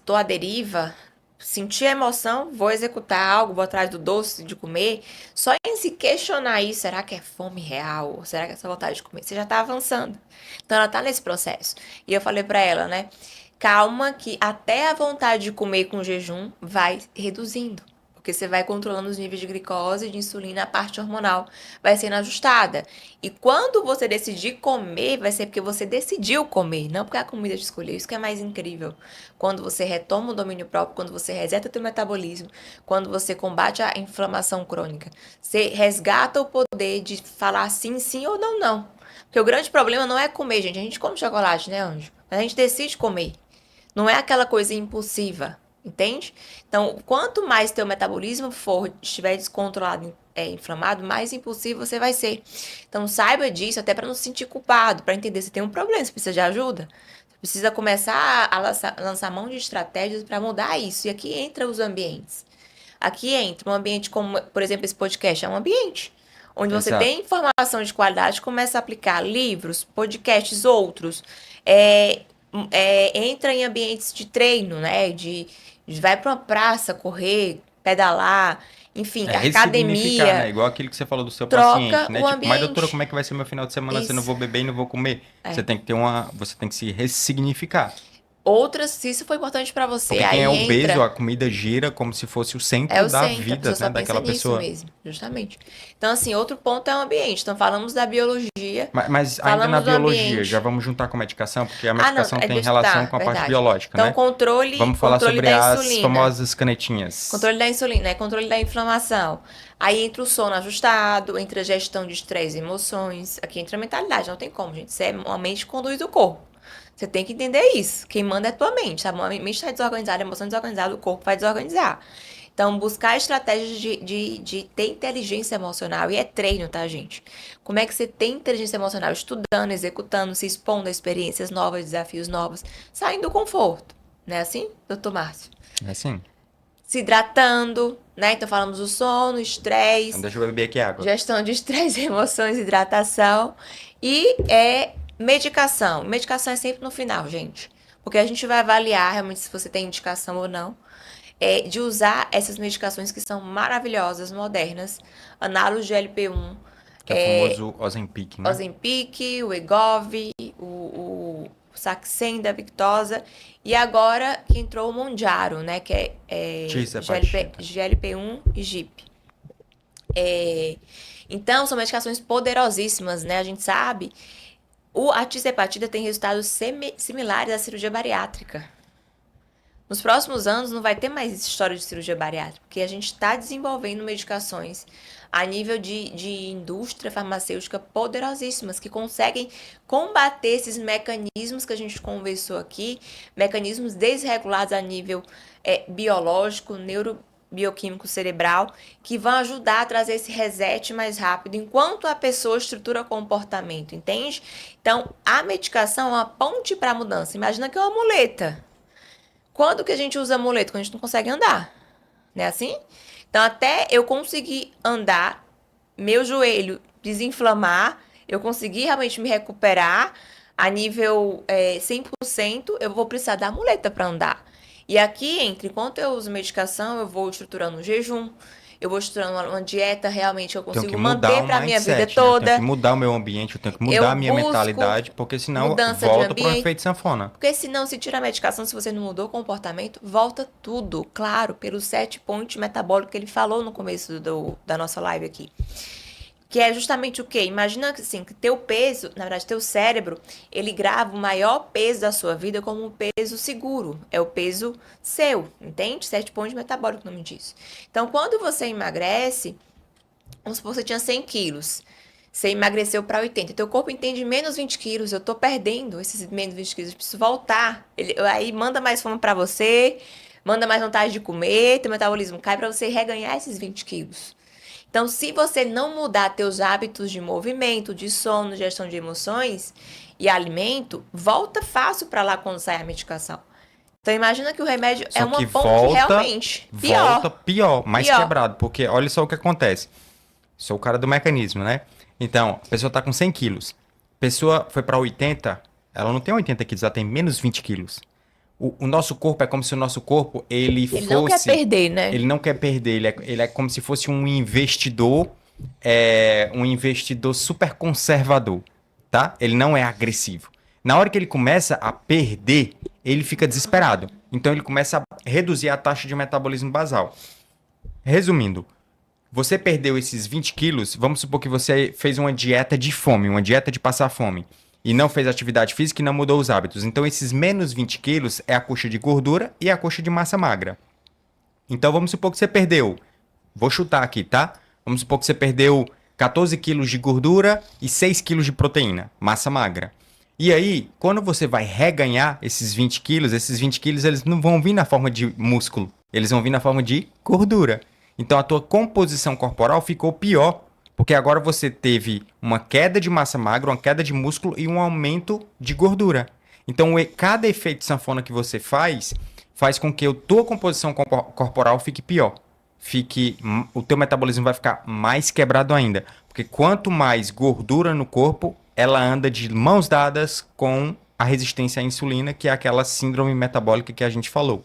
tô à deriva, sentir emoção, vou executar algo, vou atrás do doce de comer, só em se questionar isso, será que é fome real? Ou será que é essa vontade de comer? Você já tá avançando. Então ela tá nesse processo. E eu falei pra ela, né? Calma que até a vontade de comer com jejum vai reduzindo. Porque você vai controlando os níveis de glicose e de insulina, a parte hormonal vai sendo ajustada. E quando você decidir comer, vai ser porque você decidiu comer, não porque a comida te escolheu. Isso que é mais incrível. Quando você retoma o domínio próprio, quando você reseta o teu metabolismo, quando você combate a inflamação crônica, você resgata o poder de falar sim, sim ou não, não. Porque o grande problema não é comer, gente. A gente come chocolate, né, Anjo? Mas a gente decide comer. Não é aquela coisa impulsiva, entende? Então, quanto mais teu metabolismo for estiver descontrolado, inflamado, mais impulsivo você vai ser. Então, saiba disso até para não se sentir culpado, para entender se tem um problema, se precisa de ajuda. Você precisa começar a lançar mão de estratégias para mudar isso. E aqui entra os ambientes. Aqui entra um ambiente como, por exemplo, esse podcast é um ambiente onde você Exato. tem informação de qualidade, começa a aplicar livros, podcasts, outros. É, entra em ambientes de treino, né? Vai para uma praça correr, pedalar, enfim, Ressignificar, né? academia, Igual aquilo que você falou do seu troca paciente, né? o Tipo, mas doutora, como ambiente. é que vai ser meu final de semana se eu não Isso. vou beber e não vou comer? Você É. tem que você tem que se ressignificar. Outras, se isso foi importante para você, Porque quem é aí obeso, entra. a comida gira como se fosse o É centro o da centro, a vida, pessoa né, só pensa daquela nisso pessoa. mesmo, justamente. Então, assim, outro ponto é o ambiente. Então, falamos da biologia, Mas ainda na falamos do biologia, já ambiente. vamos juntar com a medicação, porque a Ah, não, medicação tem tá, relação com a parte verdade. biológica, Então, né? controle, Vamos falar controle sobre da as insulina. famosas canetinhas. Controle da insulina, né? Controle da inflamação. Aí entra o sono ajustado, entra a gestão de estresse e emoções. Aqui entra a mentalidade, não tem como, gente. Isso é uma mente que conduz o corpo. Você tem que entender isso. Quem manda é a tua mente. A mente está desorganizada, a emoção desorganizada, o corpo vai desorganizar. Então, buscar estratégias de ter inteligência emocional. E é treino, tá, gente? Como é que você tem inteligência emocional? Estudando, executando, se expondo a experiências novas, desafios novos, saindo do conforto. Não é assim, doutor Márcio? É assim. Se hidratando, né? Então falamos do sono, Então estresse, deixa eu beber aqui água. gestão de estresse, emoções, hidratação e medicação. Medicação é sempre no final, gente. Porque a gente vai avaliar realmente se você tem indicação ou não. De usar essas medicações que são maravilhosas, modernas, análogos de LP1, Que é o famoso Ozempic, né? Ozempic, o Wegovy, o Saxenda, Victoza, e agora que entrou o Monjaro, né, que Tirzepatida. GLP-1 e GIP. Então, são medicações poderosíssimas, né, a gente sabe. A tirzepatida tem resultados similares à cirurgia bariátrica. Nos próximos anos não vai ter mais história de cirurgia bariátrica, porque a gente está desenvolvendo medicações a nível de indústria farmacêutica poderosíssimas, que conseguem combater esses mecanismos que a gente conversou aqui, mecanismos desregulados a nível biológico, neurobioquímico cerebral, que vão ajudar a trazer esse reset mais rápido, enquanto a pessoa estrutura comportamento, entende? Então, a medicação é uma ponte para a mudança. Imagina que é uma muleta. Quando que a gente usa amuleto? Quando a gente não consegue andar, não é assim? Então, até eu conseguir andar, meu joelho desinflamar, eu conseguir realmente me recuperar a nível 100%, eu vou precisar da muleta para andar. E aqui, enquanto eu uso medicação, eu vou estruturando o jejum, eu vou estruturando uma dieta realmente eu Tenho que consigo mudar manter o para minha vida mindset, né? Eu tenho que toda. mudar o meu ambiente, eu tenho que Eu mudar a minha busco mentalidade, porque senão mudança de volta para um ambiente. efeito sanfona. Porque senão, se tira a medicação, se você não mudou o comportamento, volta tudo, claro, pelos 7 pontos metabólicos que ele falou no começo da nossa live aqui. Que é justamente o quê? Imagina assim, que teu peso, na verdade, teu cérebro, ele grava o maior peso da sua vida como um peso seguro. É o peso seu, entende? 7 pontos metabólicos, o nome disso. Então, quando você emagrece, vamos supor que você tinha 100 quilos. Você emagreceu para 80. Teu corpo entende menos 20 quilos. Eu tô perdendo esses menos 20 quilos. Eu preciso voltar. Aí manda mais fome para você, manda mais vontade de comer, teu metabolismo cai para você reganhar esses 20 quilos. Então, se você não mudar teus hábitos de movimento, de sono, gestão de emoções e alimento, volta fácil para lá quando sai a medicação. Então, imagina que o remédio é Só uma que ponte volta, realmente volta pior, pior, mais pior. quebrado, porque olha só o que acontece. Sou o cara do mecanismo, né? Então, a pessoa tá com 100 quilos. A pessoa foi para 80, ela não tem 80 quilos, ela tem menos 20 quilos. O nosso corpo é como se o nosso corpo, ele Ele não quer fosse... perder, né? Ele não quer perder, ele é como se fosse um investidor super conservador, tá? Ele não é agressivo. Na hora que ele começa a perder, ele fica desesperado. Então ele começa a reduzir a taxa de metabolismo basal. Resumindo, você perdeu esses 20 quilos, vamos supor que você fez uma dieta de fome, uma dieta de passar fome, e não fez atividade física e não mudou os hábitos. Então, esses menos 20 quilos é a coxa de gordura e a coxa de massa magra. Então, vamos supor que você perdeu, vou chutar aqui, tá? Vamos supor que você perdeu 14 quilos de gordura e 6 quilos de proteína, massa magra. E aí, quando você vai reganhar esses 20 quilos, eles não vão vir na forma de músculo, eles vão vir na forma de gordura. Então a tua composição corporal ficou pior, porque agora você teve uma queda de massa magra, uma queda de músculo e um aumento de gordura. Então cada efeito sanfona que você faz com que a tua composição corporal fique pior. O teu metabolismo vai ficar mais quebrado ainda, porque quanto mais gordura no corpo, ela anda de mãos dadas com a resistência à insulina, que é aquela síndrome metabólica que a gente falou.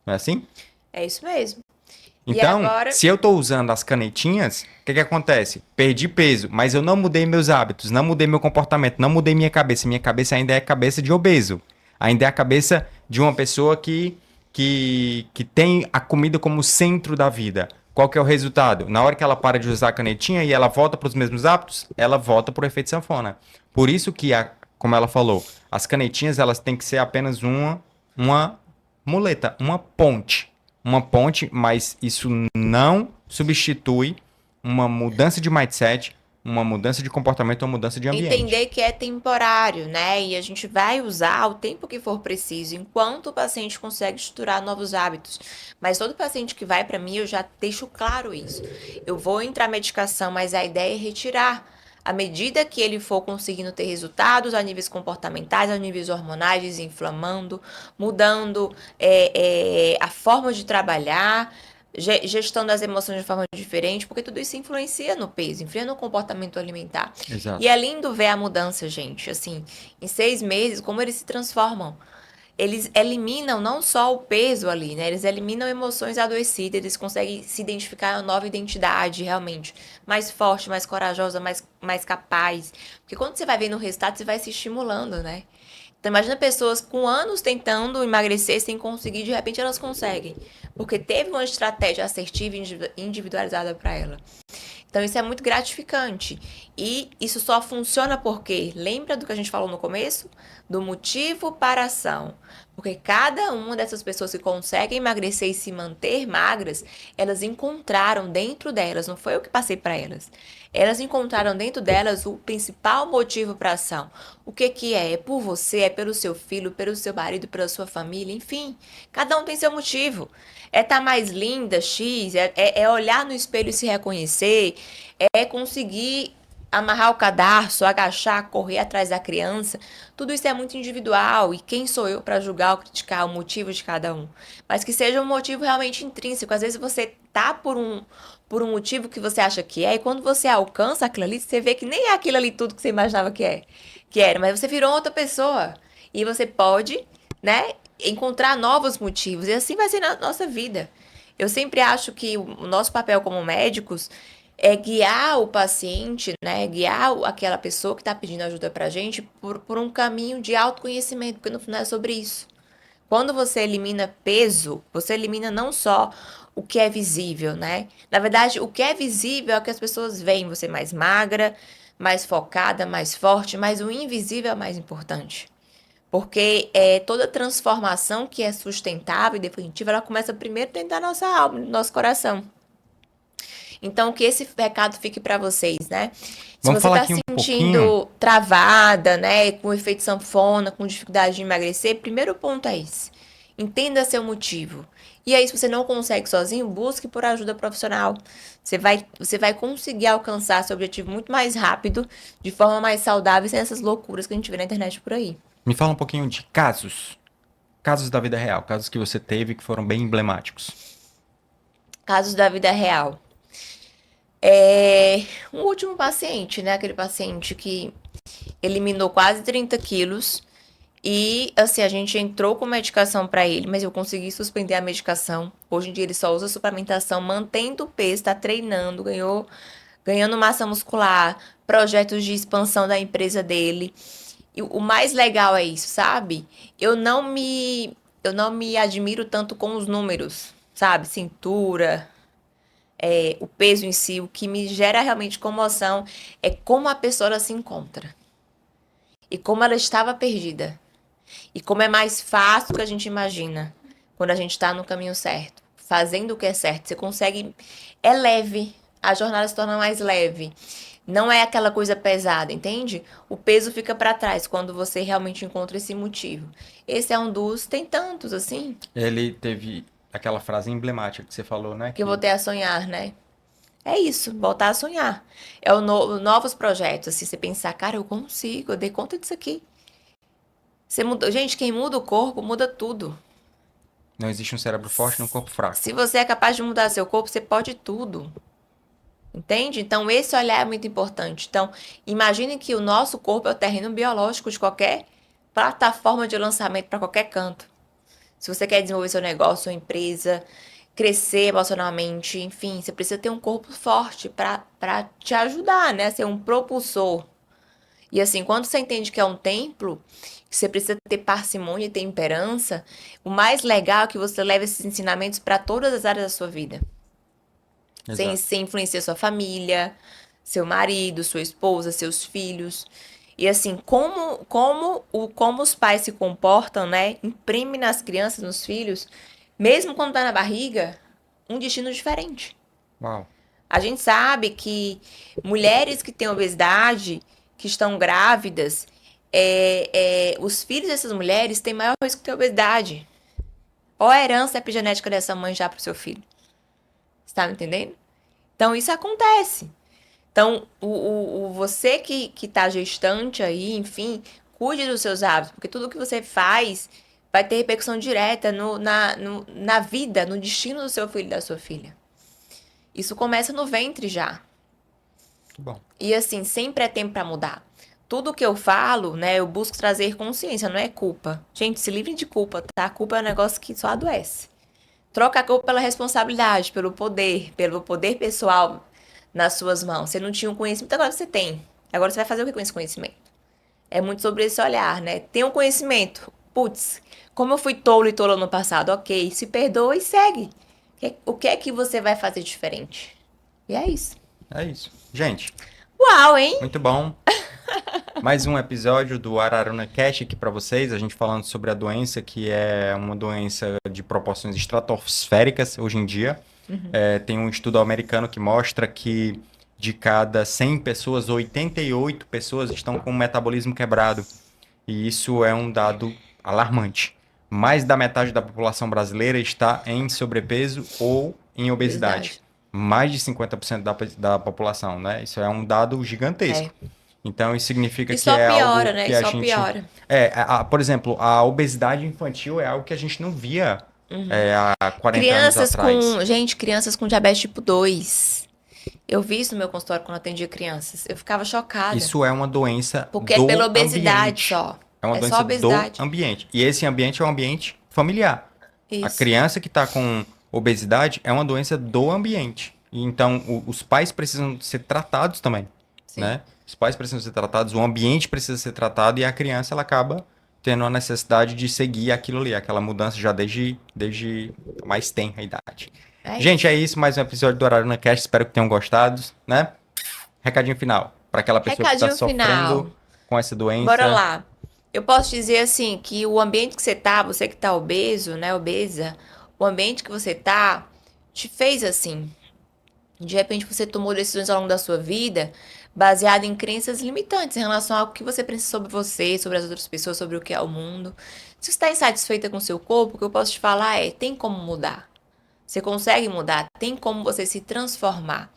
Não é assim? É isso mesmo. E Então, agora, se eu estou usando as canetinhas, o que acontece? Perdi peso, mas eu não mudei meus hábitos, não mudei meu comportamento, não mudei minha cabeça. Minha cabeça ainda é a cabeça de obeso. Ainda é a cabeça de uma pessoa que tem a comida como centro da vida. Qual que é o resultado? Na hora que ela para de usar a canetinha e ela volta para os mesmos hábitos, ela volta para o efeito sanfona. Por isso que, como ela falou, as canetinhas elas têm que ser apenas uma muleta, uma ponte, mas isso não substitui uma mudança de mindset, uma mudança de comportamento ou uma mudança de ambiente. entender que é temporário, né? E a gente vai usar o tempo que for preciso, enquanto o paciente consegue estruturar novos hábitos. Mas todo paciente que vai para mim, eu já deixo claro isso. Eu vou entrar medicação, mas a ideia é retirar. À medida que ele for conseguindo ter resultados a níveis comportamentais, a níveis hormonais, desinflamando, mudando a forma de trabalhar, gestão das emoções de forma diferente, porque tudo isso influencia no peso, influencia no comportamento alimentar. E Exato. é lindo ver a mudança, gente. Assim, em 6 meses, como eles se transformam. Eles eliminam não só o peso ali, né? Eles eliminam emoções adoecidas, eles conseguem se identificar uma nova identidade, realmente. Mais forte, mais corajosa, mais capaz. Porque quando você vai vendo o resultado, você vai se estimulando, né? Então imagina pessoas com anos tentando emagrecer sem conseguir, de repente elas conseguem. Porque teve uma estratégia assertiva e individualizada para ela. Então isso é muito gratificante. E isso só funciona porque, lembra do que a gente falou no começo? Do motivo para a ação. Porque cada uma dessas pessoas que conseguem emagrecer e se manter magras, elas encontraram dentro delas, não foi eu que passei para elas. Elas encontraram dentro delas o principal motivo para a ação. O que que é? É por você, é pelo seu filho, pelo seu marido, pela sua família, enfim. Cada um tem seu motivo. É estar mais linda, X, é olhar no espelho e se reconhecer, é conseguir amarrar o cadarço, agachar, correr atrás da criança. Tudo isso é muito individual. E quem sou eu para julgar ou criticar o motivo de cada um? Mas que seja um motivo realmente intrínseco. Às vezes você tá por um motivo que você acha que é, e quando você alcança aquilo ali, você vê que nem é aquilo ali tudo que você imaginava que era, mas você virou outra pessoa. E você pode, né, encontrar novos motivos. E assim vai ser na nossa vida. Eu sempre acho que o nosso papel como médicos é guiar o paciente, né? Guiar aquela pessoa que está pedindo ajuda pra gente por um caminho de autoconhecimento, porque no final é sobre isso. Quando você elimina peso, você elimina não só o que é visível, né? Na verdade, o que é visível é o que as pessoas veem, você mais magra, mais focada, mais forte, mas o invisível é o mais importante. Porque toda transformação que é sustentável e definitiva, ela começa primeiro dentro da nossa alma, do nosso coração. Então, que esse recado fique para vocês, né? Se Vamos você falar está aqui um pouquinho. sentindo travada, né, com efeito sanfona, com dificuldade de emagrecer, primeiro ponto é esse. Entenda seu motivo. E aí, se você não consegue sozinho, busque por ajuda profissional. Você vai conseguir alcançar seu objetivo muito mais rápido, de forma mais saudável, sem essas loucuras que a gente vê na internet por aí. Me fala um pouquinho de casos. Casos da vida real, casos que você teve que foram bem emblemáticos. Casos da vida real. Um último paciente, né? Aquele paciente que eliminou quase 30 quilos. E, assim, a gente entrou com medicação para ele, mas eu consegui suspender a medicação. Hoje em dia ele só usa suplementação, mantendo o peso, tá treinando, ganhando massa muscular, projetos de expansão da empresa dele. E o mais legal é isso, sabe? Eu não me admiro tanto com os números, sabe? Cintura, o peso em si. O que me gera realmente comoção é como a pessoa ela se encontra e como ela estava perdida. E como é mais fácil do que a gente imagina quando a gente está no caminho certo, fazendo o que é certo. Você consegue. É leve. A jornada se torna mais leve. Não é aquela coisa pesada, entende? O peso fica para trás quando você realmente encontra esse motivo. Esse é um dos. Tem tantos, assim, Ele teve aquela frase emblemática que você falou, né? que eu Que voltei a sonhar, né? É isso, voltar a sonhar. Novos projetos, assim, você pensar, cara, eu consigo, eu dei conta disso aqui. Você mudou. Gente, quem muda o corpo, muda tudo. não existe um cérebro forte num corpo fraco. Se você é capaz de mudar seu corpo, você pode tudo. Entende? Então, esse olhar é muito importante. Então, imagine que o nosso corpo é o terreno biológico de qualquer plataforma de lançamento para qualquer canto. Se você quer desenvolver seu negócio, sua empresa, crescer emocionalmente, enfim, você precisa ter um corpo forte para te ajudar, né? Ser um propulsor. E assim, quando você entende que é um templo, que você precisa ter parcimônia e temperança, o mais legal é que você leve esses ensinamentos para todas as áreas da sua vida. Sem, Exato. sem influenciar sua família, seu marido, sua esposa, seus filhos. E assim, como os pais se comportam, né? Imprime nas crianças, nos filhos, mesmo quando tá na barriga, um destino diferente. Uau. A gente sabe que mulheres que têm obesidade, que estão grávidas, os filhos dessas mulheres têm maior risco de ter obesidade. Ou a herança epigenética dessa mãe já para o seu filho. Você tá me entendendo? Então, isso acontece. Então, você que tá gestante aí, enfim, cuide dos seus hábitos, porque tudo que você faz vai ter repercussão direta na vida, no destino do seu filho e da sua filha. Isso começa no ventre já. Que bom. E assim, sempre é tempo para mudar. Tudo que eu falo, né, eu busco trazer consciência, não é culpa. Gente, se livre de culpa, tá? A culpa é um negócio que só adoece. Troca a culpa pela responsabilidade, pelo poder pessoal nas suas mãos. Você não tinha um conhecimento, agora você tem. Agora você vai fazer o que com esse conhecimento? É muito sobre esse olhar, né? Tem um conhecimento. Putz, como eu fui tolo e tola no passado, ok, se perdoa e segue. O que é que você vai fazer diferente? E é isso. É isso. Gente, Uau, hein? muito bom. Mais um episódio do Araruna Cash aqui para vocês, a gente falando sobre a doença, que é uma doença de proporções estratosféricas hoje em dia. Tem um estudo americano que mostra que de cada 100 pessoas, 88 pessoas estão com o metabolismo quebrado. E isso é um dado alarmante. Mais da metade da população brasileira está em sobrepeso ou em obesidade. Obesidade. Mais de 50% da população, né? Isso é um dado gigantesco. É. Então, isso significa E que só é piora, algo né? que E a só gente... piora. Por exemplo, a obesidade infantil é algo que a gente não via há 40 anos Crianças atrás. com. Gente, crianças com diabetes tipo 2. Eu vi isso no meu consultório quando eu atendia crianças. Eu ficava chocada. Isso é uma doença Porque é do pela obesidade ambiente. só. É uma É só doença do obesidade. ambiente. E esse ambiente é um ambiente familiar. A Isso. criança que está com obesidade é uma doença do ambiente. E então, os pais precisam ser tratados também, Sim. né? Os pais precisam ser tratados, o ambiente precisa ser tratado e a criança, ela acaba tendo a necessidade de seguir aquilo ali, aquela mudança já desde mais tenra idade. É Gente, isso. é isso, mais um episódio do Horário na Cast, espero que tenham gostado, né? Recadinho final, para aquela pessoa que está Recadinho final. sofrendo com essa Bora doença. lá. Eu posso dizer assim que o ambiente que você que tá obeso, né, obesa, o ambiente que você tá te fez assim. De repente você tomou decisões ao longo da sua vida baseada em crenças limitantes em relação ao que você pensa sobre você, sobre as outras pessoas, sobre o que é o mundo. Se você está insatisfeita com o seu corpo, o que eu posso te falar é, tem como mudar. Você consegue mudar, tem como você se transformar.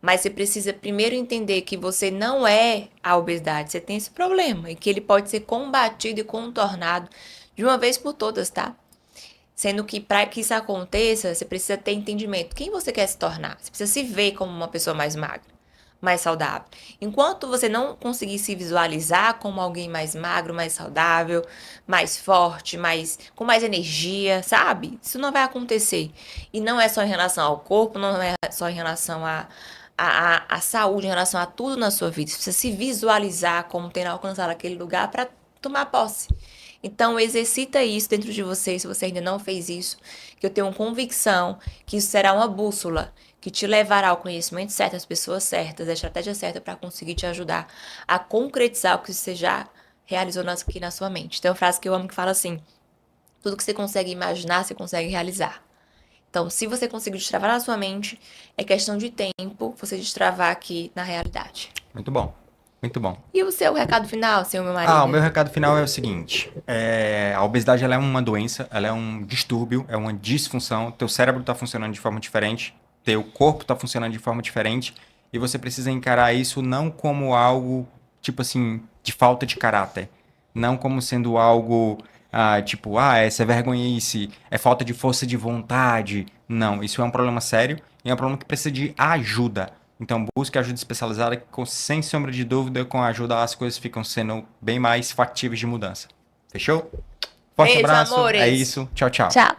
Mas você precisa primeiro entender que você não é a obesidade, você tem esse problema e que ele pode ser combatido e contornado de uma vez por todas, tá? Sendo que para que isso aconteça, você precisa ter entendimento. Quem você quer se tornar? Você precisa se ver como uma pessoa mais magra, mais saudável. Enquanto você não conseguir se visualizar como alguém mais magro, mais saudável, mais forte, com mais energia, sabe? Isso não vai acontecer. E não é só em relação ao corpo, não é só em relação à saúde, em relação a tudo na sua vida. Você precisa se visualizar como tendo alcançado aquele lugar para tomar posse. Então, exercita isso dentro de você, se você ainda não fez isso, que eu tenho convicção que isso será uma bússola que te levará ao conhecimento certo, às pessoas certas, à estratégia certa para conseguir te ajudar a concretizar o que você já realizou aqui na sua mente. Tem uma frase que eu amo que fala assim: tudo que você consegue imaginar, você consegue realizar. Então, se você conseguir destravar na sua mente, é questão de tempo você destravar aqui na realidade. Muito bom, muito bom. E o seu recado final, seu meu Ah, o marido? meu recado final é o seguinte: a obesidade ela é uma doença, ela é um distúrbio, é uma disfunção. Teu cérebro está funcionando de forma diferente, teu corpo está funcionando de forma diferente, e você precisa encarar isso não como algo tipo assim de falta de caráter, não como sendo algo tipo essa é vergonhice, é falta de força de vontade. Não, isso é um problema sério e é um problema que precisa de ajuda. Então busque ajuda especializada que, sem sombra de dúvida, com a ajuda as coisas ficam sendo bem mais factíveis de mudança. Fechou? Forte Beijo, abraço, é amores. isso. Tchau, tchau. Tchau.